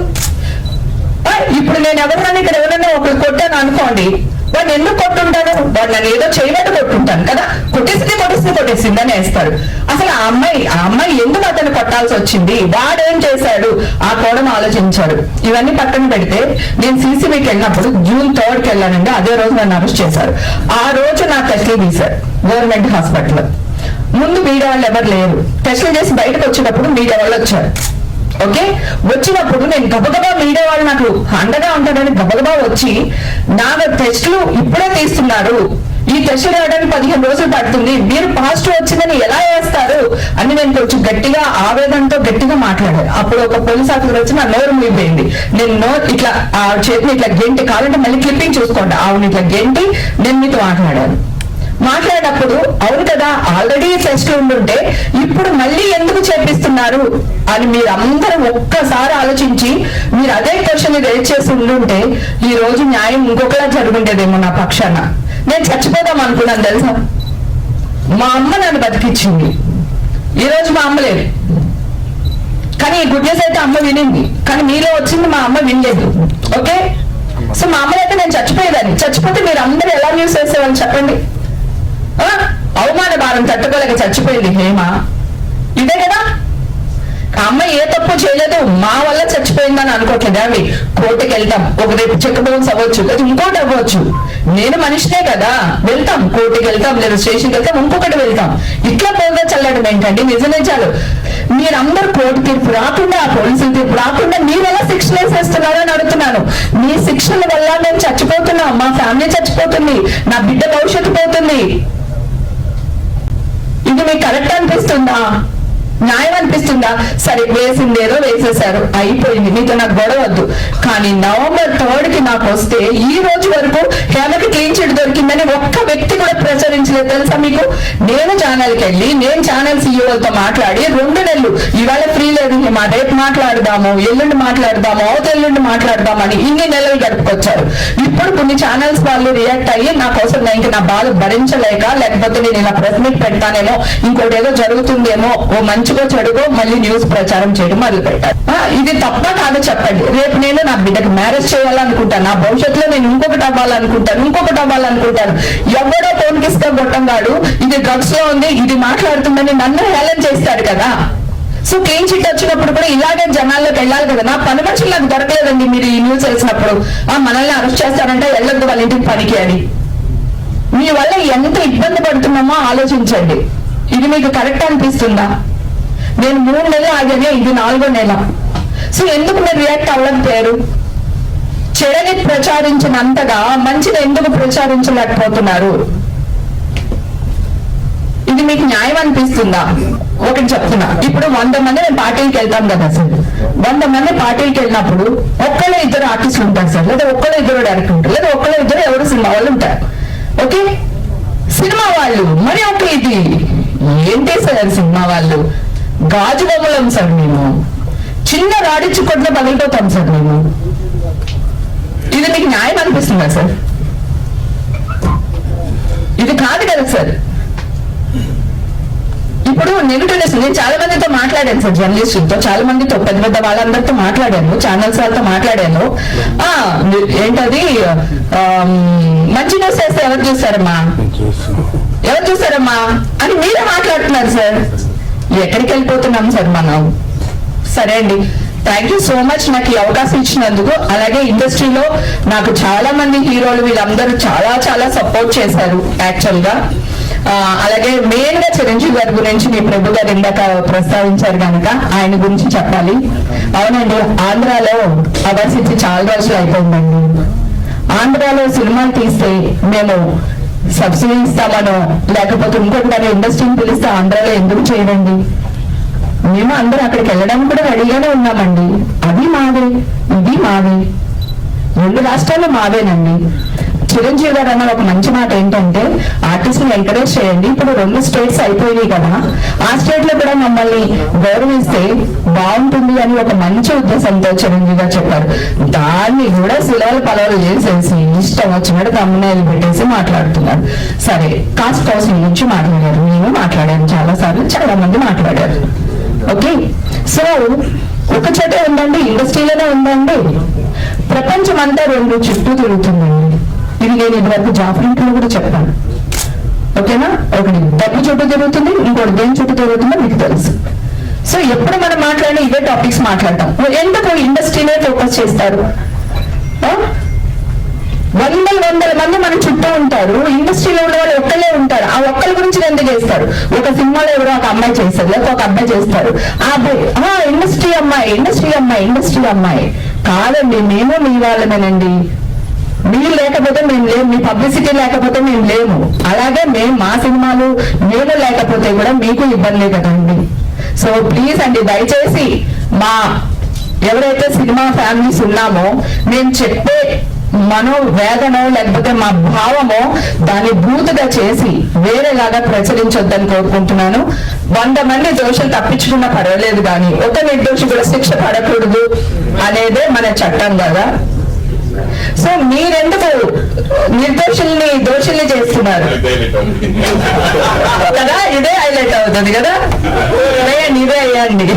ఇప్పుడు నేను ఎవరైనా ఒకరు కొట్టాను అనుకోండి, వాడిని ఎందుకు కొట్టుంటాను, వాడు నన్ను ఏదో చేయనట్టు కొట్టుంటాను కదా, కొట్టేసింది అని వేస్తారు. అసలు ఆ అమ్మాయి ఎందుకు అతను కొట్టాల్సి వచ్చింది, వాడేం చేశాడు, ఆ కోణం ఆలోచించాడు. ఇవన్నీ పక్కన పెడితే నేను CCBకి వెళ్ళినప్పుడు June 3కి వెళ్ళానండి, అదే రోజు నన్ను అరెస్ట్ చేశారు. ఆ రోజు నా టెస్ట్లు తీశారు గవర్నమెంట్ హాస్పిటల్. ముందు మీడియా వాళ్ళు ఎవరు లేరు, టెస్టులు చేసి బయటకు వచ్చేటప్పుడు మీడియా వాళ్ళు వచ్చారు. ఓకే, వచ్చినప్పుడు నేను గబగబా మీడియా వాళ్ళు నాకు అండగా ఉంటాడని గబగబా వచ్చి నా టెస్టులు ఇప్పుడే తీస్తున్నారు, ఈ టెస్టులు రావడానికి 15 రోజులు పడుతుంది, మీరు పాజిటివ్ వచ్చిందని ఎలా వేస్తారు అని నేను కొంచెం గట్టిగా ఆవేదనతో గట్టిగా మాట్లాడాను. అప్పుడు ఒక పోలీస్ ఆఫీసర్ వచ్చి నా నోరు మూగిపోయింది. నేను ఇట్లా ఆ చేతిని ఇట్లా గెంటి, కావాలంటే మళ్ళీ క్లిప్పింగ్ చూసుకోండి, ఆవుని ఇట్లా గెంటి నేను మీతో మాట్లాడినప్పుడు అవును కదా ఆల్రెడీ టెస్ట్ ఉండుంటే ఇప్పుడు మళ్ళీ ఎందుకు చేపిస్తున్నారు అని మీరు అందరూ ఒక్కసారి ఆలోచించి మీరు అదే క్వశ్చన్ రేజ్ చేసి ఉండుంటే ఈ రోజు న్యాయం ఇంకొకలా జరుగుండేదేమో నా పక్షాన. నేను చచ్చిపోదాం అనుకున్నాను తెలుసా. మా అమ్మ నన్ను బతికిచ్చింది, ఈ రోజు మా అమ్మ లేదు. కానీ ఈ గుడ్ న్యూస్ అయితే అమ్మ వినింది, కానీ మీలో వచ్చింది మా అమ్మ వినలేదు. ఓకే, సో మా అమ్మలైతే నేను చచ్చిపోయేదాన్ని. చచ్చిపోతే మీరు అందరూ ఎలా న్యూస్ వేసేవాళ్ళు చెప్పండి. అవమాన భారం తట్టుకోలేక చచ్చిపోయింది హేమ, ఇదే కదా. అమ్మ ఏ తప్పు చేయలేదు, మా వల్ల చచ్చిపోయిందని అనుకోవట్లేదు. అవి కోర్టుకి వెళ్తాం, ఒక రేపు చెక్ బౌన్స్ అవ్వచ్చు, లేదా ఇంకోటి అవ్వచ్చు. నేను మనిషినే కదా, వెళ్తాం, కోర్టుకి వెళ్తాం, లేదా స్టేషన్కి వెళ్తాం, ఇంకొకటి వెళ్తాం. ఇట్లా పోగా చల్లడం ఏంటండి? నిజాలు మీరందరూ కోర్టు తీర్పు రాకుండా, పోలీసుల తీర్పు రాకుండా మీరు ఎలా శిక్షణ వేసేస్తున్నారో అని అడుగుతున్నాను. మీ శిక్షణ వల్ల మేము చచ్చిపోతున్నాం, మా ఫ్యామిలీ చచ్చిపోతుంది, నా బిడ్డ భవిష్యత్తు పోతుంది. ఇది మీకు కరెక్ట్ అనిపిస్తుందా? న్యాయం అనిపిస్తుందా? సరే వేసిందేదో వేసేశారు, అయిపోయింది, మీతో నాకు గొడవ వద్దు. కానీ November 3 నాకు వస్తే ఈ రోజు వరకు హేమకి క్లీన్ చిట్ దొరికిందని ఒక్క వ్యక్తి కూడా ప్రచురించలేదు తెలుసా మీకు? నేను ఛానల్కి వెళ్ళి నేను ఛానల్ సీఈఓలతో మాట్లాడి 2 నెలలు ఇవాళ ఫ్రీ లేదు హేమ, రేపు మాట్లాడదాము, ఎల్లుండి మాట్లాడదాము, అవతెల్లుండి మాట్లాడదామని ఇన్ని నెలలు గడుపుకొచ్చారు. ఇప్పుడు కొన్ని ఛానల్స్ వాళ్ళు రియాక్ట్ అయ్యి నా కోసం ఇంకా నా బాధ భరించలేక, లేకపోతే నేను ఇలా ప్రెస్ మీట్ పెడతానేమో, ఇంకోటి ఏదో జరుగుతుందేమో, ఓ మంచిగో చెడుగో మళ్ళీ న్యూస్ ప్రచారం చేయడం మొదలు పెట్టారు. ఇది తప్ప కాదు చెప్పండి. రేపు నేను నా బిడ్డకు మ్యారేజ్ చేయాలనుకుంటాను, నా భవిష్యత్తులో నేను ఇంకొకటి అవ్వాలనుకుంటాను. ఎవడో ఫోన్కిస్తా గొట్టంగాడు ఇది డ్రగ్స్ లో ఉంది, ఇది మాట్లాడుతుందని నన్ను హేళన చేస్తాడు కదా. సో క్లీన్ చిట్ వచ్చినప్పుడు కూడా ఇలాగే జనాల్లోకి వెళ్ళాలి కదా. నా పని మనుషులు నాకు దొరకలేదండి. మీరు ఈ న్యూస్ వేసినప్పుడు మనల్ని అరెస్ట్ చేస్తారంటే వెళ్ళొద్దు వాళ్ళ ఇంటికి పనికి అని. మీ వల్ల ఎంత ఇబ్బంది పడుతున్నామో ఆలోచించండి. ఇది మీకు కరెక్ట్ అనిపిస్తుందా? నేను 3 నెలలు ఆగానే, ఇది 4వ నెల. సో ఎందుకు మీరు రియాక్ట్ అవ్వలేకపోయారు? చెడని ప్రచారించినంతగా మంచిని ఎందుకు ప్రచారించలేకపోతున్నారు? ఇది మీకు న్యాయం అనిపిస్తుందా? ఒకటి చెప్తున్నా, ఇప్పుడు 100 మంది మేము పార్టీకి వెళ్తాం కదా సార్. 100 మంది పార్టీకి వెళ్ళినప్పుడు ఒక్కళ్ళు 2 ఆర్టిస్టులు ఉంటారు సార్, లేదా ఒక్కళ్ళు 2 డైరెక్టర్ ఉంటారు, లేదా ఒక్కళ్ళు 2 ఎవరు సినిమా వాళ్ళు ఉంటారు. ఓకే, సినిమా వాళ్ళు మరి ఒక ఇది ఏంటి సార్? సినిమా వాళ్ళు గాజు బొమ్మలం సార్, మేము చిన్న రాడిచ్చి కొట్ల పగిలిపోతాం సార్ మేము. ఇది మీకు న్యాయం అనిపిస్తుందా సార్? ఇది కాదు కదా సార్. ఇప్పుడు నెగిటివ్నెస్, నేను చాలా మందితో మాట్లాడాను సార్, జర్నలిస్టులతో, చాలా మందితో, పెద్ద పెద్ద వాళ్ళందరితో మాట్లాడాను, ఛానల్స్ వాళ్ళతో మాట్లాడాను. ఏంటది మంచి న్యూస్ వేస్తే ఎవరు చూస్తారమ్మా అని మీరే మాట్లాడుతున్నారు సార్. ఎక్కడికి వెళ్ళిపోతున్నాం సార్ మనం? సరే అండి, థ్యాంక్ యూ సో మచ్ నాకు ఈ అవకాశం ఇచ్చినందుకు. అలాగే ఇండస్ట్రీలో నాకు చాలా మంది హీరోలు వీళ్ళందరూ చాలా చాలా సపోర్ట్ చేశారు యాక్చువల్ గా. అలాగే మెయిన్ గా చిరంజీవి గారి గురించి మీ ప్రభు గారు ఇందాక ప్రస్తావించారు కనుక ఆయన గురించి చెప్పాలి. అవునండి, ఆంధ్రాలో అవార్డ్స్ ఇచ్చి చాలా రోజులు అయిపోయిందండి. ఆంధ్రాలో సినిమాలు తీస్తే మేము సబ్సిడీ ఇస్తామనో లేకపోతే ఇంకొకటి ఇండస్ట్రీని పిలిస్తే ఆంధ్రాలో ఎందుకు చేయడండి? మేము అందరూ అక్కడికి వెళ్ళడానికి కూడా రెడీగానే ఉన్నామండి. అది మావే, ఇది మావే, 2 రాష్ట్రాలు మావేనండి. చిరంజీవి గారు అన్న ఒక మంచి మాట ఏంటంటే ఆర్టిస్ట్ని ఎంకరేజ్ చేయండి. ఇప్పుడు 2 స్టేట్స్ అయిపోయినాయి కదా, ఆ స్టేట్ లో కూడా మమ్మల్ని గౌరవిస్తే బాగుంటుంది అని ఒక మంచి ఉద్దేశంతో చిరంజీవి గారు చెప్పారు. దాన్ని కూడా శిలవలు పలవలు చేసేసి ఇష్టం వచ్చినట్టు తమ్మునేలు పెట్టేసి మాట్లాడుతున్నారు. సరే, కాస్ట్ కౌన్సిలింగ్ నుంచి మాట్లాడారు, నేను మాట్లాడాను చాలా సార్లు, చాలా మంది మాట్లాడారు. ఓకే, సో ఒక చోటే ఉందండి, ఇండస్ట్రీలోనే ఉందండి, ప్రపంచం అంతా 2 చుట్టూ తిరుగుతుందండి. ఇది నేను ఇదివరకు జాఫ్రింట్లో కూడా చెప్పాను. ఓకేనా? ఒకటి డబ్బు చుట్టూ తిరుగుతుంది, ఇంకోటి దేని చుట్టూ తిరుగుతుందో మీకు తెలుసు. సో ఎప్పుడు మనం మాట్లాడినా ఇవే టాపిక్స్ మాట్లాడతాం. ఎందుకు ఇండస్ట్రీనే ఫోకస్ చేస్తారు? వందల మంది మన చుట్టూ ఉంటారు, ఇండస్ట్రీలో ఉన్న వాళ్ళు ఒక్కళ్ళే ఉంటారు. ఆ ఒక్కరి గురించి ఎందుకు చేస్తారు? ఒక సినిమాలో ఎవరో ఒక అమ్మాయి చేస్తారు, లేకపోతే ఒక అబ్బాయి చేస్తారు, ఆ అబ్బాయి ఇండస్ట్రీ అమ్మాయి కాదండి. మేము మీ వాళ్ళమేనండి. మీరు లేకపోతే మేము లేము, మీ పబ్లిసిటీ లేకపోతే మేము లేము. అలాగే మేము మా సినిమాలు మేము లేకపోతే కూడా మీకు ఇబ్బంది కదండి. సో ప్లీజ్ అండి, దయచేసి మా ఎవరైతే సినిమా ఫ్యామిలీస్ ఉన్నామో మేము చెప్పే మనోవేదనో లేకపోతే మా భావమో దాన్ని భూతుగా చేసి వేరేలాగా ప్రచురించొద్దని కోరుకుంటున్నాను. 100 మంది దోషులు తప్పించుకున్నా పర్వాలేదు, కానీ ఒక నిర్దోషి కూడా శిక్ష పడకూడదు అనేదే మన చట్టం కదా. సో మీరెందుకు దోషుల్ని చేస్తున్నారు కదా? ఇదే హైలైట్ అవుతుంది కదా, ఇదే అయ్యండి.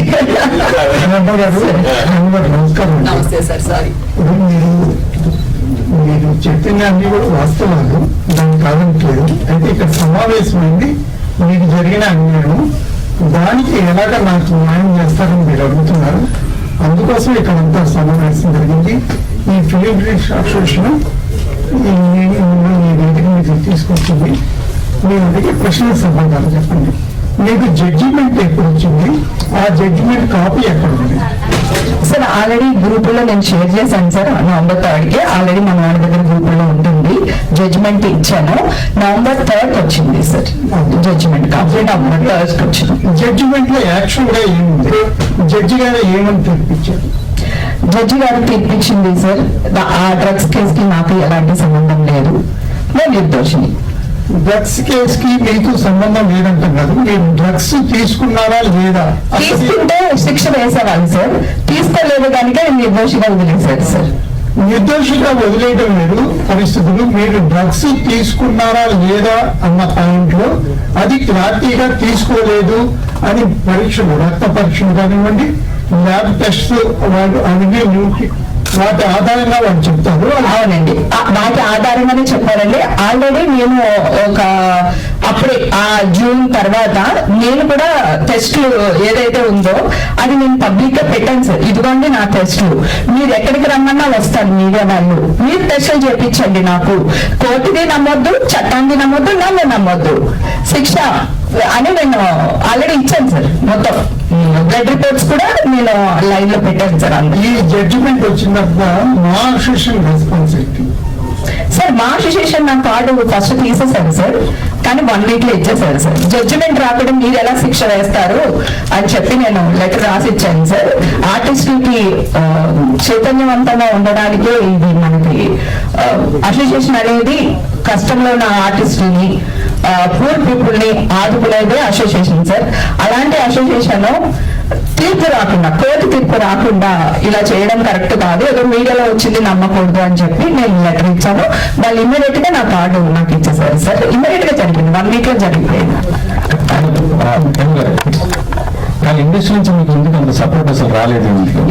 నమస్తే సార్, సారీ. మీరు చెప్పిందన్నీ కూడా వాస్తవాలు, దాన్ని కాదనట్లేదు. అయితే ఇక్కడ సమావేశమైంది మీకు జరిగిన అన్యాయం, దానికి ఎలాగ నాకు న్యాయం చేస్తారని మీరు అడుగుతున్నారు. అందుకోసం ఇక్కడ అంతా సమావేశం జరిగింది. ఈ ఫిలిం అసోసియేషన్ ఈ వేదిక మీద తీసుకొచ్చింది. మీరు అడిగే ప్రశ్నలకు సమాధానం చెప్పండి. మీకు జడ్జిమెంట్ ఎప్పుడు వచ్చింది, ఆ జడ్జిమెంట్ కాపీ ఎక్కడ ఉంది? సార్ ఆల్రెడీ గ్రూప్ లో నేను షేర్ చేశాను సార్. నవంబర్ 3 ఆల్రెడీ మా నాన్న దగ్గర గ్రూప్ లో ఉంటుంది. జడ్జిమెంట్ ఇచ్చాను. నవంబర్ 3 వచ్చింది సార్ జడ్జిమెంట్ కాపీ. నవంబర్ 3 వచ్చింది. జడ్జిమెంట్ లో యాక్చువల్ గా ఏముంది? జడ్జి గారు ఏమని తీర్పిచ్చారు? జడ్జి గారు తీర్పిచ్చింది సార్, ఆ డ్రగ్స్ కేసుకి నాకు ఎలాంటి సంబంధం లేదు, నేను నిర్దోషిని. డ్రగ్స్ కేసు కి మీకు సంబంధం లేదంటున్నారు. మీరు డ్రగ్స్ తీసుకున్నారా లేదా? తీసుకుంటే శిక్ష వేసేవాళ్ళు సార్, తీసుకోలేదు కనుక నేను నిర్దోషిగా వదిలేశారు సార్. నిర్దోషిగా వదిలేయడం లేదు పరిస్థితులు. మీరు డ్రగ్స్ తీసుకున్నారా లేదా అన్న పాయింట్ లో అది క్లారిటీగా తీసుకోలేదు అని పరీక్షలు, రక్త పరీక్షలు కానివ్వండి, ల్యాబ్ టెస్ట్ అవన్నీ వాటి ఆధారంగా వాళ్ళు చెప్తారు. అవునండి, వాటి ఆధారంగానే చెప్పారండి. ఆల్రెడీ నేను అప్పుడే ఆ జూన్ తర్వాత నేను కూడా టెస్ట్లు ఏదైతే ఉందో అది నేను పబ్లిక్ గా పెట్టాను సార్. ఇదిగోండి నా టెస్టులు, మీరు ఎక్కడికి రమ్మన్నా వస్తాను, మీడియా వాళ్ళు మీరు టెస్టులు చేయించండి. నాకు కోర్టుది నమ్మొద్దు, చట్టాన్ని నమ్మొద్దు, నన్ను నమ్మొద్దు, శిక్ష అని నేను ఆల్రెడీ ఇచ్చాను సార్. మొత్తం బ్లడ్ రిపోర్ట్స్ కూడా నేను లైన్ లో పెట్టాను సార్. ఈ జడ్జిమెంట్ వచ్చినప్పుడు మా అసోసియేషన్ రెస్పాన్సిబిలిటీ సార్. మా అసోసియేషన్ నా కార్డు ఫస్ట్ తీసేశారు సార్, కానీ 1 week లో ఇచ్చేసారు సార్. జడ్జిమెంట్ రాకుండా మీరు ఎలా శిక్ష వేస్తారు అని చెప్పి నేను లెటర్ రాసి ఇచ్చాను సార్. ఆర్టిస్టులకి చైతన్యవంతంగా ఉండడానికే ఇది మనకి అసోసియేషన్ అనేది కష్టంలో ఉన్న ఆర్టిస్టుల్ని, పూర్ పీపుల్ ని ఆదుకునేదే అసోసియేషన్ సార్. అలాంటి అసోసియేషన్ తీర్పు రాకుండా, కోర్టు తీర్పు రాకుండా ఇలా చేయడం కరెక్ట్ కాదు, ఏదో మీడియాలో వచ్చింది నమ్మకూడదు అని చెప్పి నేను లెటర్ ఇచ్చాను. వాళ్ళు ఇమ్మీడియట్ గా నా కార్డు నాకు ఇచ్చేసారు సార్. ఇమ్మీడియట్ గా జరిగింది, 1 week లో జరిగిపోయింది. కానీ ఇండస్ట్రీ నుంచి మీకు ఎందుకు అంత సపోర్ట్ అసలు రాలేదు?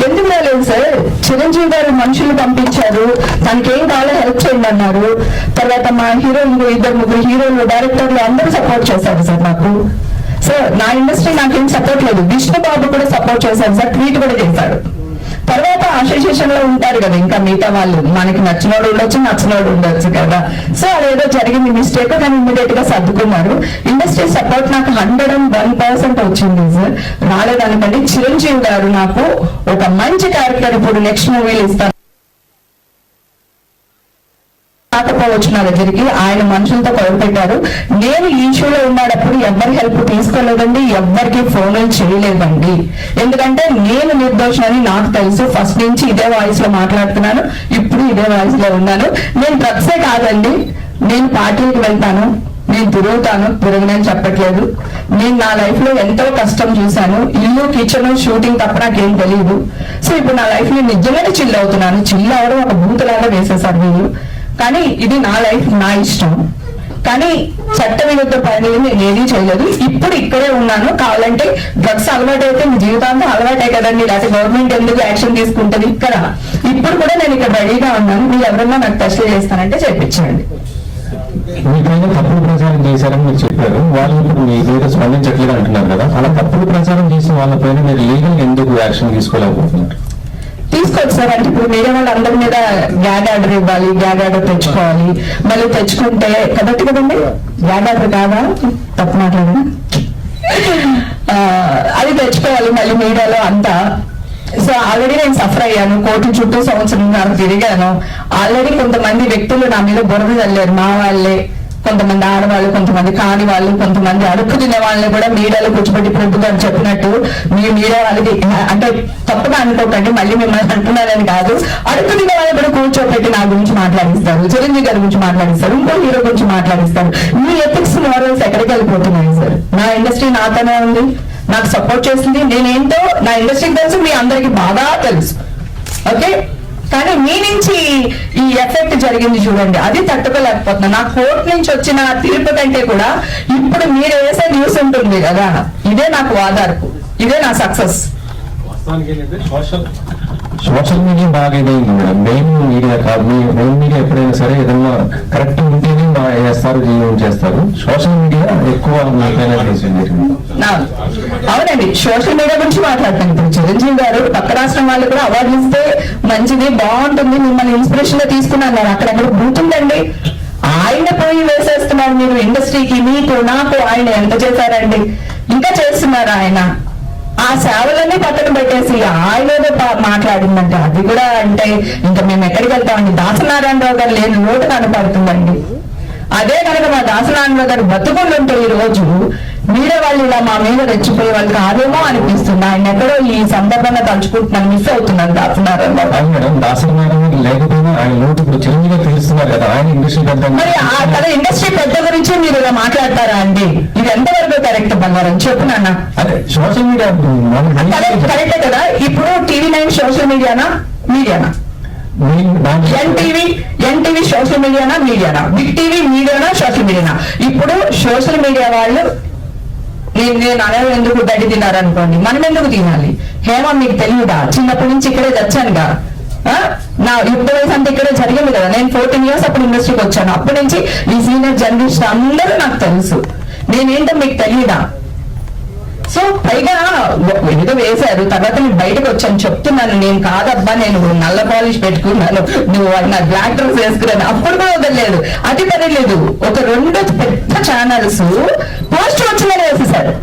ఎందుకు రాలేదు సార్? చిరంజీవి గారు మనుషులు పంపించారు, తనకి ఏం కావాలో హెల్ప్ చేయండి అన్నారు. తర్వాత మా హీరోలు 2-3 హీరోలు, డైరెక్టర్లు అందరూ సపోర్ట్ చేశారు సార్ నాకు. సార్ నా ఇండస్ట్రీ నాకేం సపోర్ట్ లేదు. విష్ణు బాబు కూడా సపోర్ట్ చేశారు సార్, ట్వీట్ కూడా చేశాడు. తర్వాత అసోసియేషన్ లో ఉంటారు కదా ఇంకా మిగతా వాళ్ళు, మనకి నచ్చినోడు ఉండొచ్చు, నచ్చినోడు ఉండొచ్చు కదా. సో అదేదో జరిగింది మిస్టేక్, కానీ ఇమ్మీడియట్ గా సర్దుకున్నారు. ఇండస్ట్రీ సపోర్ట్ నాకు 101% వచ్చింది సార్. రాలేదనుకోండి, చిరంజీవి గారు నాకు ఒక మంచి క్యారెక్టర్ ఇప్పుడు నెక్స్ట్ మూవీలు ఇస్తాను రాకపోవచ్చు నా దగ్గరికి. ఆయన మనుషులతో కొలపెట్టారు. నేను ఈ ఇష్యూలో ఉన్నప్పుడు ఎవరి హెల్ప్ తీసుకోలేదండి, ఎవరికి ఫోన్లు చేయలేదండి. ఎందుకంటే నేను నిర్దోషాన్ని నాకు తెలుసు. ఫస్ట్ నుంచి ఇదే వాయిస్ లో మాట్లాడుతున్నాను, ఇప్పుడు ఇదే వాయిస్ లో ఉన్నాను. నేను డ్రగ్సే కాదండి, నేను పార్టీలకు వెళ్తాను, నేను తిరగనని చెప్పట్లేదు. నేను నా లైఫ్ లో ఎంతో కష్టం చూశాను. ఇల్లు, కిచెన్, షూటింగ్ తప్ప నాకేం తెలియదు. సో ఇప్పుడు నా లైఫ్ లో నిజంగానే చిల్ అవుతున్నాను. చిల్ అవడం ఒక భూతలాగా వేసేసారు వీళ్ళు. కానీ ఇది నా లైఫ్, నా ఇష్టం. కానీ చట్ట విరుద్ధ పనులు నేను ఏదీ చేయలేదు. ఇప్పుడు ఇక్కడే ఉన్నాను. కావాలంటే డ్రగ్స్ అలవాటు అయితే మీ జీవితాంతం అలవాటే కదండి, లేకపోతే గవర్నమెంట్ ఎందుకు యాక్షన్ తీసుకుంటుంది ఇక్కడ. ఇప్పుడు కూడా నేను ఇక్కడ రెడీగా ఉన్నాను. మీరు ఎవరన్నా నాకు టెస్ట్లు చేస్తానంటే చేయించండి. మీపైన తప్పుడు ప్రచారం చేశారని మీరు చెప్పారు. వాళ్ళు ఇప్పుడు మీ మీద స్పందించట్లేదు అంటున్నారు కదా, అలా తప్పుడు ప్రచారం చేసిన వాళ్ళపైన మీరు లీగల్ ఎందుకు యాక్షన్ తీసుకోలేకపోతున్నారు? తీసుకోవచ్చు సార్. అంటే ఇప్పుడు మీడియా వాళ్ళు అందరి మీద గ్యాగ్ ఆర్డర్ ఇవ్వాలి, గ్యాగ్ ఆర్డర్ తెచ్చుకోవాలి. మళ్ళీ తెచ్చుకుంటే కరెక్ట్ కదండి, గ్యాగ్ ఆర్డర్ కాదా, తప్పు మాట్లాడదా, అది తెచ్చుకోవాలి మళ్ళీ మీడియాలో అంతా. సో ఆల్రెడీ నేను సఫర్ అయ్యాను, కోర్టు చుట్టూ సంవత్సరం తిరిగాను. ఆల్రెడీ కొంతమంది వ్యక్తులు నా మీద బురద చల్లారు, మా వాళ్ళే. కొంతమంది ఆడవాళ్ళు, కొంతమంది కాని వాళ్ళు, కొంతమంది అడుక్కు తినే వాళ్ళని కూడా మీడియాలో కూర్చోబెట్టి పొద్దుగా చెప్పినట్టు మీ మీడియా వాళ్ళకి, అంటే తప్పగా అనుకోకండి, మళ్ళీ మిమ్మల్ని అంటున్నారని కాదు, అడుక్కు తినే వాళ్ళు కూడా కూర్చోబెట్టి నా గురించి మాట్లాడిస్తారు, చిరంజీవి గారి గురించి మాట్లాడిస్తారు, ఇంకో హీరో గురించి మాట్లాడిస్తారు. మీ ఎథిక్స్ మోరల్స్ ఎక్కడికి వెళ్ళిపోతున్నాయి సార్? నా ఇండస్ట్రీ నాతోనే ఉంది, నాకు సపోర్ట్ చేస్తుంది. నేనేంటో నా ఇండస్ట్రీకి తెలుసు, మీ అందరికి బాగా తెలుసు. ఓకే, కానీ మీ నుంచి ఈ ఎఫెక్ట్ జరిగింది చూడండి, అది తట్టుకోలేకపోతున్నా. నా కోర్టు నుంచి వచ్చిన తీర్పు కంటే కూడా ఇప్పుడు మీరు వేసే న్యూస్ ఉంటుంది కదా, ఇదే నాకు ఆధారపు, ఇదే నా సక్సెస్. సోషల్ మీడియా బాగా ఇదైంది మేడం. మెయిన్ మీడియా కాదు, మెయిన్ మీడియా ఎప్పుడైనా సరే ఏదన్నా కరెక్ట్ ఉంటేనే వేస్తారు, జీవం చేస్తారు. సోషల్ మీడియా ఎక్కువ అవునండి, సోషల్ మీడియా గురించి మాట్లాడతాను. ఇప్పుడు చిరంజీవి గారు పక్క రాష్ట్రం వాళ్ళు కూడా అవార్డులు ఇస్తే మంచిది, బాగుంటుంది, మిమ్మల్ని ఇన్స్పిరేషన్ గా తీసుకున్నారు. అక్కడెక్కడ బూతుందండి, ఆయన పోయి వేసేస్తున్నారు మీరు ఇండస్ట్రీకి. మీకు నాకు ఆయన ఎంత చేశారండి? ఇంకా చేస్తున్నారు ఆయన. ఆ సేవలన్నీ పక్కన పెట్టేసి ఆయన ఏదో మాట్లాడిందంటే అది కూడా అంటే ఇంకా మేము ఎక్కడికి వెళ్తామండి. దాసనారాయణరావు గారు లేని లోటు కనపడుతుందండి. అదే కనుక మా దాసనారాయణరావు గారు బతుకుంటుంటే ఈ రోజు మీరే వాళ్ళు ఇలా మా మీద రెచ్చిపోయే వాళ్ళు కాదేమో అనిపిస్తుంది. ఆయన ఎక్కడో ఈ సందర్భంగా తలుచుకుంటున్నాను, మిస్ అవుతున్నాను దాసనారాయణరావు. మేడం దాసనారాయణ లేకపోయినా ఆయన లోటు ఇప్పుడు చిరంజీవి తెలుస్తున్నారు కదా, ఆయన ఇండస్ట్రీ పెద్ద. మరి ఆ కదా ఇండస్ట్రీ పెద్ద గురించి మీరు ఇలా మాట్లాడతారా అండి? ఇది ఎంతవరకు కరెక్ట్ బంగారం చెప్పు నాన్న. అదే సోషల్ మీడియా కరెక్టే కదా. ఇప్పుడు TV9 సోషల్ మీడియానా ఎన్టీవీ సోషల్ మీడియానా బిగ్ టీవీ మీడియానా సోషల్ మీడియానా? ఇప్పుడు సోషల్ మీడియా వాళ్ళు నేను అనేది ఎందుకు గడ్డి తిన్నారనుకోండి, మనం ఎందుకు తినాలి? హేమ మీకు తెలియదా? చిన్నప్పటి నుంచి ఇక్కడే తెచ్చానుగా. నా యుక్త వయసు అంతా ఇక్కడే జరిగింది కదా. నేను 14 years అప్పుడు ఇండస్ట్రీకి వచ్చాను. అప్పటి నుంచి ఈ సీనియర్ జర్నలిస్ట్ అందరూ నాకు తెలుసు. నేనేంటో మీకు తెలియదా? సో పైగా ఏదో వేశారు, తర్వాత నేను బయటకు వచ్చాను చెప్తున్నాను. నేను కాదబ్బా, నేను నల్ల పాలిష్ పెట్టుకున్నాను, నువ్వు నా బ్లాక్ డ్రెస్ వేసుకున్నాను. అప్పుడు కూడా వదలలేదు, అది పర్లేదు. ఒక 2 పెద్ద ఛానల్స్ పోస్ట్ వచ్చిందని వేసేసారు.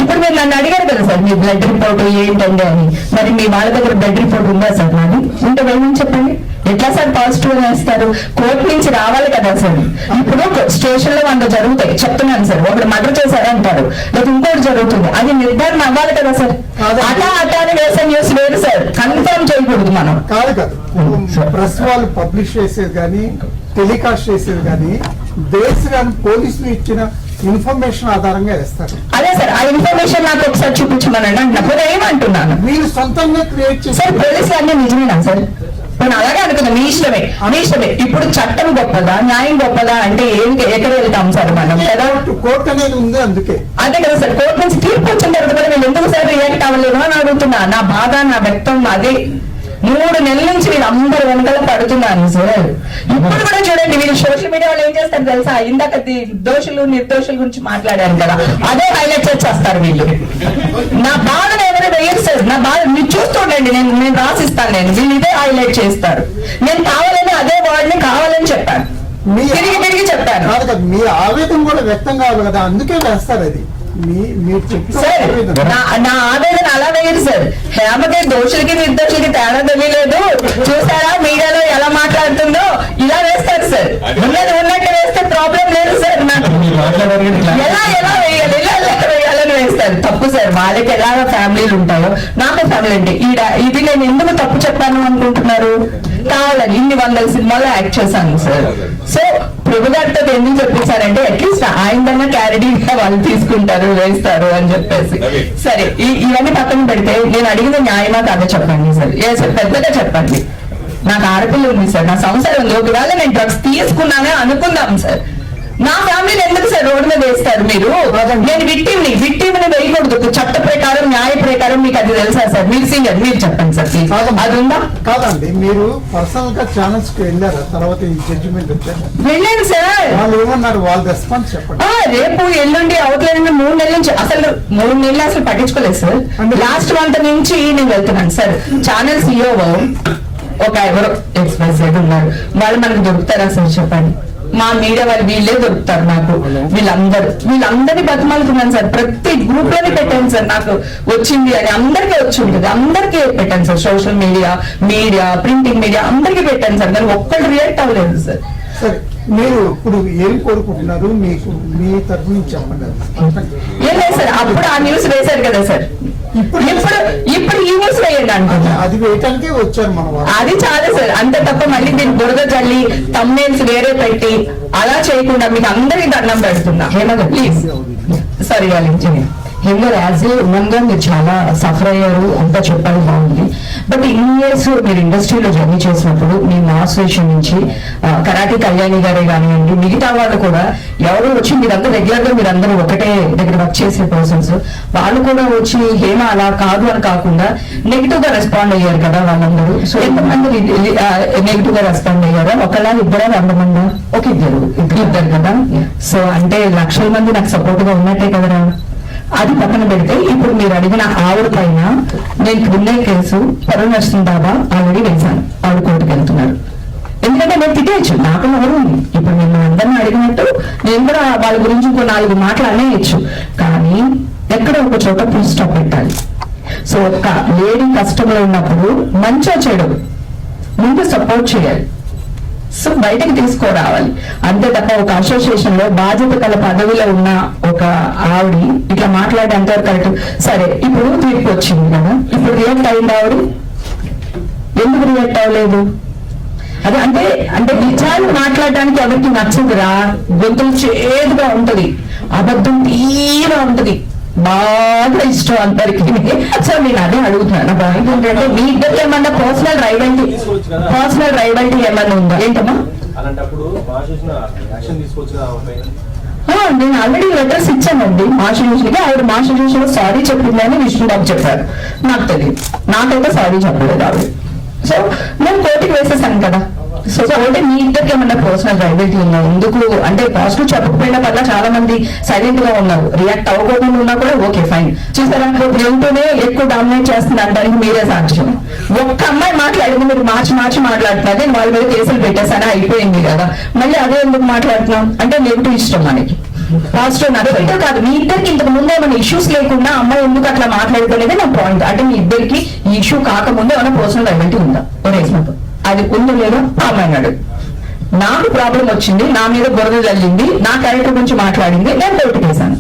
ఇప్పుడు మీరు నన్ను అడిగారు కదా సార్, మీ బ్లడ్ రిపోర్ట్ ఏంటండి అని. మరి మీ వాళ్ళ దగ్గర బ్లడ్ రిపోర్ట్ ఉందా సార్? నాది ఉంటే వెళ్ళమని చెప్పండి. ఎట్లా సార్ పాజిటివ్ వేస్తారు? కోర్టు నుంచి రావాలి కదా సార్. ఇప్పుడు స్టేషన్ లో 100 జరుగుతాయి చెప్తున్నాను సార్. ఒకడు మర్డర్ చేశారంటారు, లేదా ఇంకోటి జరుగుతుంది, అది నిర్ధారణ అవ్వాలి కదా సార్. అటా అని వేసే న్యూస్ వేరు సార్, కన్ఫర్మ్ చేయకూడదు మనం. కాదు ప్రెస్ వాళ్ళు పబ్లిష్ చేసేది కానీ టెలికాస్ట్ చేసేది కానీ బేస్ కానీ పోలీసులు ఇచ్చిన ఇన్ఫర్మేషన్ ఆధారంగా వేస్తారు. అదే సార్, ఆ ఇన్ఫర్మేషన్ నాకు ఒకసారి చూపించమనండి అంటున్నప్పుడు ఏమంటున్నాను. మీరు సొంతంగా క్రియేట్ చేసి సార్ పోలీసులు అన్నీ నిజమేనా సార్? నేను అలాగే అనుకున్నా, మీ ఇష్టమే. ఇప్పుడు చట్టం గొప్పదా, న్యాయం గొప్పదా అంటే ఎక్కడ వెళ్తాం సార్ మనం కదా? కోర్టు అనేది ఉంది, అందుకే. అదే కదా సార్, కోర్టు నుంచి తీర్పు వచ్చిన తర్వాత కూడా నేను ఎందుకు సార్ రియాక్ట్ అవ్వలేదు అని అడుగుతున్నా. నా బాధ, నా వ్యక్తం అదే. 3 నెలల నుంచి వీళ్ళందరూ వెనకాల పడుతున్నాను సార్. ఇప్పుడు కూడా చూడండి, వీళ్ళు సోషల్ మీడియా వాళ్ళు ఏం చేస్తారు తెలుసా? ఇందాక దోషులు నిర్దోషుల గురించి మాట్లాడారు కదా, అదే హైలైట్ చేస్తారు వీళ్ళు. నా బాధను ఎవరు వేయరు సార్. నా బాధ మీరు చూస్తుండండి, నేను రాసిస్తాను. వీళ్ళు ఇదే హైలైట్ చేస్తారు. నేను కావాలని అదే వర్డ్ని కావాలని చెప్పాను, తిరిగి చెప్పాను. మీ ఆవేదన కూడా వ్యక్తం కావాలి కదా, అందుకే వేస్తారు. అది సార్ నా ఆవేదన అలా వేయదు సార్. హేమకి దోషులకి నిర్దోషులకి తేడా తెలియలేదు, చూసారా మీడియాలో ఎలా మాట్లాడుతుందో, ఇలా వేస్తారు సార్. ఉన్నట్టు వేస్తే ప్రాబ్లం లేదు సార్. నాకు ఎలా వేయాలని వేస్తారు. తప్పు సార్. వాళ్ళకి ఎలా ఫ్యామిలీలు ఉంటాయో నాకు ఫ్యామిలీ అంటే ఇది నేను ఎందుకు తప్పు చెప్పాను అనుకుంటున్నారు? కావాలని ఇన్ని 100 సినిమాలో యాక్ట్ చేశాను సార్. సో ప్రభు గారితో ఎందుకు చెప్పేశారంటే అట్లీస్ట్ ఆయనదన్నా క్లారిటీగా వాళ్ళు తీసుకుంటారు, వేస్తారు అని చెప్పేసి. సరే ఇవన్నీ పక్కన పెడితే నేను అడిగిన న్యాయమా కాదో చెప్పండి సార్. సార్ పెద్దగా చెప్పండి. నాకు ఆడపిల్ల ఉంది సార్, నా సంసారం ఉంది. ఒకవేళ నేను డ్రగ్స్ తీసుకున్నానే అనుకుందాం సార్, నా ఫ్యామిలీని ఎందుకు సార్ రోడ్డు మీద వేస్తారు మీరు? నేను విక్టిమ్ని వేయకూడదు. చట్ట ప్రకారం, న్యాయ ప్రకారం మీకు అది తెలుసా సార్? మీరు సీనియర్, మీరు చెప్పండి సార్. అది ఉందా? కాదండి, మీరు పర్సనల్ గా ఛానల్స్ కి వెళ్ళారా? తర్వాత ఈ జడ్జిమెంట్ వచ్చారు, వెళ్ళాను సార్. వాళ్ళు ఏమన్నారు? వాళ్ళ రెస్పాన్స్ చెప్పండి. రేపు ఎల్లుండి అవుట్లైన్ 3 నెలల నుంచి అసలు 3 నెలలు అసలు పట్టించుకోలేదు సార్. లాస్ట్ మంత్ నుంచి నేను వెళ్తున్నాను సార్. ఛానల్ CEO ఒక ఎవరో XYZ ఉన్నారు, వాళ్ళు మనకు దొరుకుతారా సార్ చెప్పండి? మా మీడియా వాళ్ళు వీళ్ళే దొరుకుతారు నాకు. వీళ్ళందరినీ బతిమాలుతున్నాను సార్. ప్రతి గ్రూప్ లోనే పెట్టాను సార్. నాకు వచ్చింది అని అందరికీ వచ్చి ఉంటుంది, అందరికీ పెట్టాను sir. Social media printing media అందరికీ పెట్టాను సార్. కానీ ఒక్కళ్ళు రియాక్ట్ అవ్వలేదు సార్. సరే, మీరు ఇప్పుడు ఏం కోరుకుంటున్నారు? మీకు మీ తరఫు నుంచి చెప్పండి. ఏం లేదు సార్, అప్పుడు ఆ న్యూస్ వేశారు కదా సార్, ఇప్పుడు ఈ న్యూస్ వేయండి అనుకుంటా. అది వేయటానికే వచ్చారు మన వాళ్ళు. అది చాలు సార్, అంతే తప్ప మళ్ళీ దీన్ని బురద చల్లి తమ్నేల్స్ వేరే పెట్టి అలా చేయకుండా మీకు అందరికీ దండం పెడుతున్నా. హేమగా ప్లీజ్ సారీ హేమగారు యాజ్ ఏ ఉమెన్ గా మీరు చాలా సఫర్ అయ్యారు అంతా చెప్పాలి, బాగుంది. బట్ ఇన్ని ఇయర్స్ మీరు ఇండస్ట్రీలో జర్నీ చేసినప్పుడు మీ అసోసియేషన్ నుంచి కరాటే కళ్యాణి గారే కానివ్వండి, మిగతా వాళ్ళు కూడా ఎవరు వచ్చి మీరందరూ రెగ్యులర్ గా మీరందరూ ఒకటే దగ్గర వర్క్ చేసే పర్సన్స్, వాళ్ళు కూడా వచ్చి హేమ అలా కాదు అని కాకుండా నెగిటివ్ గా రెస్పాండ్ అయ్యారు కదా వాళ్ళందరూ. సో ఎంతమంది నెగిటివ్ గా రెస్పాండ్ అయ్యారా? ఒకళ్ళ ఇద్దరా 100 మంది? ఒక ఇద్దరు కదా. సో అంటే లక్షల మంది నాకు సపోర్ట్ గా ఉన్నట్టే కదరా. అది పక్కన పెడితే ఇప్పుడు మీరు అడిగిన ఆవిడ పైన నేను క్రిమినల్ కేసు పరువు నష్టం దాబా ఆల్రెడీ వేశాను. ఆవిడ కోర్టుకు వెళ్తున్నారు. ఎందుకంటే నేను తిట్టేయచ్చు, నాకు నోరు ఉంది. ఇప్పుడు నేను అందరిని అడిగినట్టు నేను కూడా వాళ్ళ గురించి ఇంకో 4 మాటలు అనేయచ్చు. కానీ ఎక్కడ ఒక చోట ఫుల్ స్టాప్ పెట్టాలి. సో ఒక లేడీ కష్టంలో ఉన్నప్పుడు మంచో చెడు ముందు సపోర్ట్ చేయాలి, సో బయటకు తీసుకురావాలి. అంతే తప్ప ఒక అసోసియేషన్ లో బాధ్యత గల పదవిలో ఉన్న ఒక ఆవిడ ఇట్లా మాట్లాడే అంతవరకు కరెక్ట్. సరే, ఇప్పుడు తీర్పు వచ్చింది కదా, ఇప్పుడు రియాక్ట్ అయింది ఆవిడ, ఎందుకు రియాక్ట్ అవ్వలేదు? అదే అంటే అంటే నిజాలు మాట్లాడడానికి ఎవరికి నచ్చదురా, గొంతులు చేదుగా ఉంటది, అబద్ధం తీరా ఉంటది, బాగా ఇష్టం అందరికి. సో నేను అదే అడుగుతున్నాను. నా పాయింట్ ఏంటంటే మీ ఇద్దరు ఏమన్నా పర్సనల్ రైవల్టీ ఏమన్నా ఉందా? ఏంటమ్మా? నేను ఆల్రెడీ లెటర్స్ ఇచ్చానండి మాస్టర్ ఆవిడ. మాస్టర్ సారీ చెప్పిందని విష్ణుబాబు చెప్పారు, నాకు తెలియదు, నాకైతే సారీ చెప్పలేదు ఆవిడ. సో నేను కోర్టుకి వేసేసాను కదా. సో అంటే మీ ఇద్దరికి ఏమన్నా పర్సనల్ రైవల్టీ ఉందా? ఎందుకు అంటే పాజిటివ్ చెప్పకపోయినా వల్ల చాలా మంది సైలెంట్ గా ఉన్నారు, రియాక్ట్ అవ్వకుండా ఉన్నా కూడా ఓకే ఫైన్. చూసారా, ఎంతోనే ఎక్కువ డామినేట్ చేస్తుంది అంటానికి మీరే సాక్ష్యం. ఒక్క అమ్మాయి మాట్లాడింది, మీరు మార్చి మాట్లాడుతున్నారు, నేను వాళ్ళ మీద కేసులు పెట్టేసానే అయిపోయింది కదా, మళ్ళీ అదే ఎందుకు మాట్లాడుతున్నాం అంటే నెగిటివ్ ఇష్టం మనకి. పాజిటివ్ నెగిటివ్ కాదు. మీ ఇద్దరికి ఇంతకు ముందు ఏమైనా ఇష్యూస్ లేకుండా అమ్మాయి ఎందుకు అట్లా మాట్లాడుకునేది నా పాయింట్. అంటే మీ ఇద్దరికి ఈ ఇష్యూ కాకముందు ఏమైనా పర్సనల్ రైవల్టీ ఉందా? రేసినప్పుడు అది ఉందో లేదో ఆ అమ్మాయిని అడుగు. నాకు ప్రాబ్లం వచ్చింది, నా మీద బురద జల్లింది, నా క్యారెక్టర్ గురించి మాట్లాడింది, నేను కోర్టుకు వేసాను,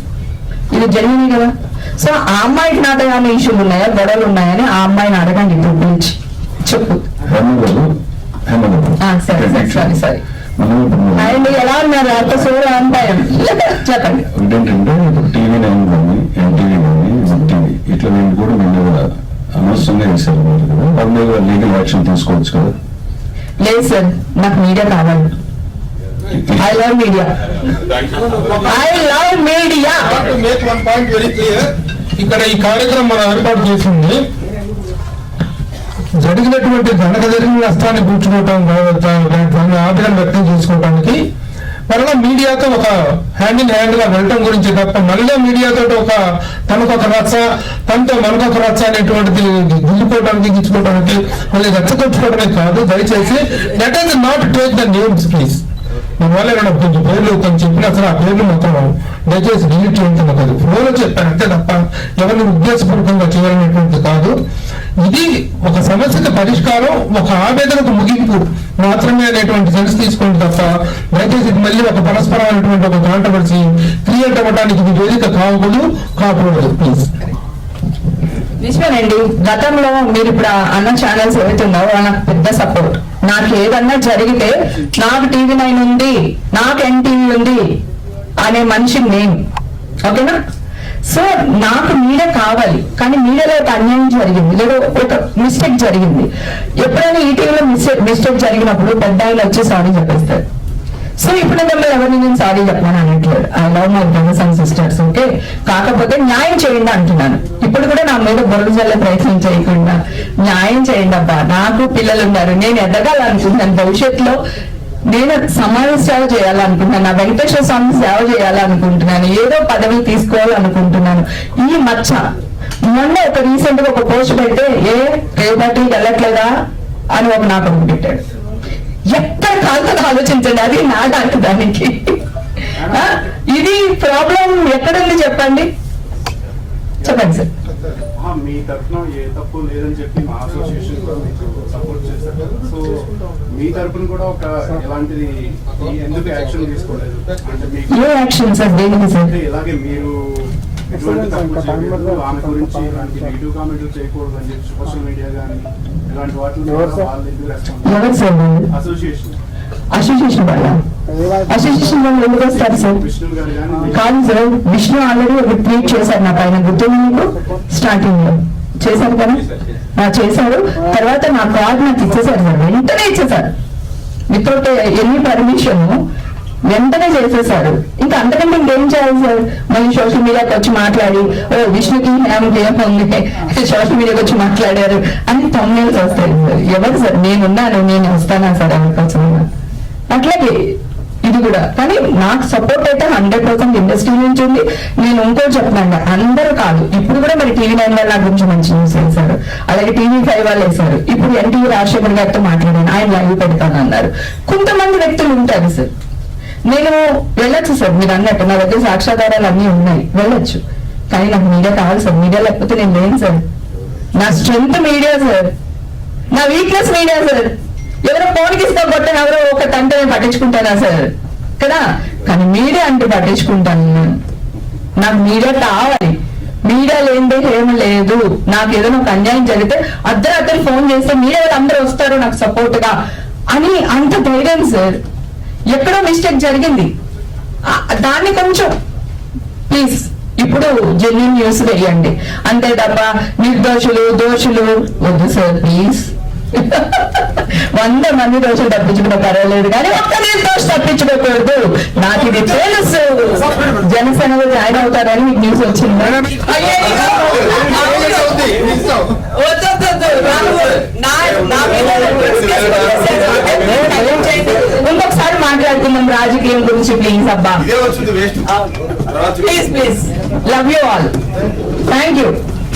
ఇది జెన్యూన్ కదా. సో ఆ అమ్మాయికి నాతో ఏమైనా ఇష్యూలు ఉన్నాయా, గొడవలు ఉన్నాయని ఆ అమ్మాయిని అడగండి ఇప్పుడు పిలిచి చెప్పు. సరే అండ్ ఎలా ఉన్నారు? అంత సోరు అంటాయం చెప్పండి. ఏంటంటే ఇప్పుడు టీవీ 9 కానీ ఎన్టీవీ కానీ టీవీ ఇట్లా వీళ్ళు కూడా వీళ్ళు అనవసరంగా చేశారు కదా, వాళ్ళ మీద లీగల్ యాక్షన్ తీసుకోవచ్చు కదా. లేదు సార్, నాకు మీడియా కావాలి. I love media. ఇక్కడ ఈ కార్యక్రమం మనం ఏర్పాటు చేసింది జరిగినటువంటి జరిగిన నష్టాన్ని కూర్చుకోవటం, దాన్ని ఆగ్రహం వ్యక్తం చేసుకోవడానికి మరలా మీడియాతో ఒక హ్యాండ్ ఇన్ హ్యాండ్ గా వెళ్ళటం గురించి తప్ప మళ్ళీ మీడియాతో తనకు ఒక రచ్చ, తనతో మనకొక రచ్చ అనేటువంటిది గిచ్చుకోవడానికి మళ్ళీ రెచ్చగొచ్చుకోవడానికి కాదు. దయచేసి let us not take the names please. మన వల్ల ఏమైనా కొంచెం పేర్లు తను చెప్పినా సరే ఆ పేర్లు మాత్రం దయచేసి డిలీట్ చేయడం కాదు. ఫ్లోలో చెప్పాను అంతే తప్ప ఎవరిని ఉద్దేశపూర్వకంగా చేయాలనేటువంటిది కాదు. ఇది ఒక సమస్యకు పరిష్కారం, ఒక ఆవేదనకు ముగింపు మాత్రమే అనేటువంటి సెన్స్ తీసుకోండి తప్ప దయచేసి ఇది మళ్ళీ ఒక పరస్పరమైనటువంటి ఒక కాంట్రవర్సీ క్రియేట్ అవ్వడానికి ఇది వేదిక కాకూడదు ప్లీజ్. నిజమేనండి, గతంలో మీరు ఇప్పుడు అన్న ఛానల్స్ ఏవైతున్నారో నాకు పెద్ద సపోర్ట్. నాకు ఏదన్నా జరిగితే నాకు టీవీ 9 ఉంది, నాకు ఎన్టీవీ ఉంది అనే మనిషిని నేను, ఓకేనా? సో నాకు మీడియా కావాలి, కానీ మీడియాలో ఒక అన్యాయం జరిగింది లేదా ఒక మిస్టేక్ జరిగింది. ఎప్పుడైనా ఈటీవీలో మిస్టేక్ జరిగినప్పుడు పెద్ద ఆయన వచ్చి సారీ చెప్పేస్తారు. సో ఇప్పుడు మిమ్మల్ని ఎవరిని నేను సారీ చెప్పాను అనట్లేదు. I love my brothers and sisters, okay? కాకపోతే న్యాయం చేయండి అంటున్నాను. ఇప్పుడు కూడా నా మీద బురద జల్లే ప్రయత్నం చేయకుండా న్యాయం చేయండి అబ్బా. నాకు పిల్లలు ఉన్నారు, నేను ఎదగాలనుకుంటున్నాను, భవిష్యత్తులో నేను సమాజ సేవ చేయాలనుకుంటున్నాను, నా వెంకటేశ్వర స్వామి సేవ చేయాలనుకుంటున్నాను, ఏదో పదవి తీసుకోవాలనుకుంటున్నాను. ఈ మచ్చ మొన్న ఒక రీసెంట్ గా ఒక పోస్ట్ పెడితే రేపటి వెళ్ళట్లేదా అని ఒక నాకు పెట్టాడు. ఎక్కడ కాదు ఆలోచించండి, అది నాటాకు దానికి. ఇది ప్రాబ్లం ఎక్కడుంది చెప్పండి సార్. మీ తరఫున ఏ తప్పు లేదని చెప్పి మా అసోసియేషన్ కూడా మీకు సపోర్ట్ చేశారు. సో మీ తరఫున కూడా ఒక ఎలాంటిది ఎందుకు యాక్షన్ తీసుకోలేదు అంటే మీకు ఏ యాక్షన్ సార్? దేనికి సార్? ఇలాగే మీరు ఎటువంటి తప్పు చేయకూడదు, ఆమె గురించి ఇలాంటి నెగిటివ్ కామెంట్లు చేయకూడదు అని చెప్పి సోషల్ మీడియా కానీ ఇలాంటి వాటిలో వాళ్ళు ఎందుకు రెస్పాన్స్? అసోసియేషన్ వాళ్ళ అసోసియేషన్ వాళ్ళు ఎందుకు వస్తారు సార్? కాదు సార్, విష్ణు ఆల్రెడీ ఒక ట్వీట్ చేశారు నా పైన, గుర్తుంది మీకు? స్టార్టింగ్ లో చేశారు కదా, చేశారు. తర్వాత నా కార్డు నాకు ఇచ్చేసారు సార్, వెంటనే ఇచ్చేసారు, వితౌట్ ఎనీ పర్మిషన్ వెంటనే చేసేసారు. ఇంకా అంతకంటే ఇంకేం చేయాలి సార్? మళ్ళీ సోషల్ మీడియాకి వచ్చి మాట్లాడి విష్ణుకి ఏముంది సోషల్ మీడియాకి వచ్చి మాట్లాడారు అని తమ్ముళ్ళు వస్తాయి సార్. ఎవరు సార్? నేనున్నాను, నేను వస్తానా సార్ అవకాశం? అట్లాగే ఇది కూడా. కానీ నాకు సపోర్ట్ అయితే 100% ఇండస్ట్రీ నుంచి ఉంది. నేను ఇంకోటి చెప్తున్నాను, అందరూ కాదు, ఇప్పుడు కూడా మరి టీవీ 9 వాళ్ళు నా గురించి మంచి న్యూస్ వేశారు, అలాగే టీవీ 5 వాళ్ళు వేశారు. ఇప్పుడు ఎన్టీవీ రాజశేఖర్ గారితో మాట్లాడాను, ఆయన లైవ్ పెడతాను అన్నారు. కొంతమంది వ్యక్తులు ఉంటారు సార్, నేను వెళ్ళొచ్చు సార్, మీరు అన్నట్టు నా దగ్గర సాక్ష్యాధారాలు అన్నీ ఉన్నాయి, వెళ్ళొచ్చు. కానీ నాకు మీడియా కావాలి సార్, మీడియా లేకపోతే నేను లేను సార్. నా స్ట్రెంత్ మీడియా సార్, నా వీక్నెస్ మీడియా సార్. ఎవరో ఫోన్కి ఇస్తా కొట్టని ఎవరో ఒక తంటే నేను పట్టించుకుంటానా సార్ కదా, కానీ మీడియా అంటే పట్టించుకుంటాను నేను. నాకు మీడియా కావాలి, మీడియా లేనిదే ఏం లేదు. నాకు ఏదైనా ఒక అన్యాయం జరిగితే అర్ధరాత్రి ఫోన్ చేస్తే మీడియా వాళ్ళు అందరూ వస్తారు నాకు సపోర్ట్ గా అని అంత ధైర్యం సార్. ఎక్కడో మిస్టేక్ జరిగింది, దాన్ని కొంచెం ప్లీజ్ ఇప్పుడు జెన్యూన్ న్యూస్ వేయండి, అంతే తప్ప నిర్దోషులు దోషులు వద్దు సార్ ప్లీజ్. 100 మంది దోషులు తప్పించుకున్న పర్వాలేదు, కానీ ఒక్క నిర్దోషి తప్పించుకోకూడదు. నాకు ఇది తెలుసు, జనసేనలో జాయిన్ అవుతారని మీకు న్యూస్ వచ్చింది. ఇంకొకసారి మాట్లాడుకుందాం రాజకీయం గురించి ప్లీజ్ అబ్బా. Please please, love you all, thank you.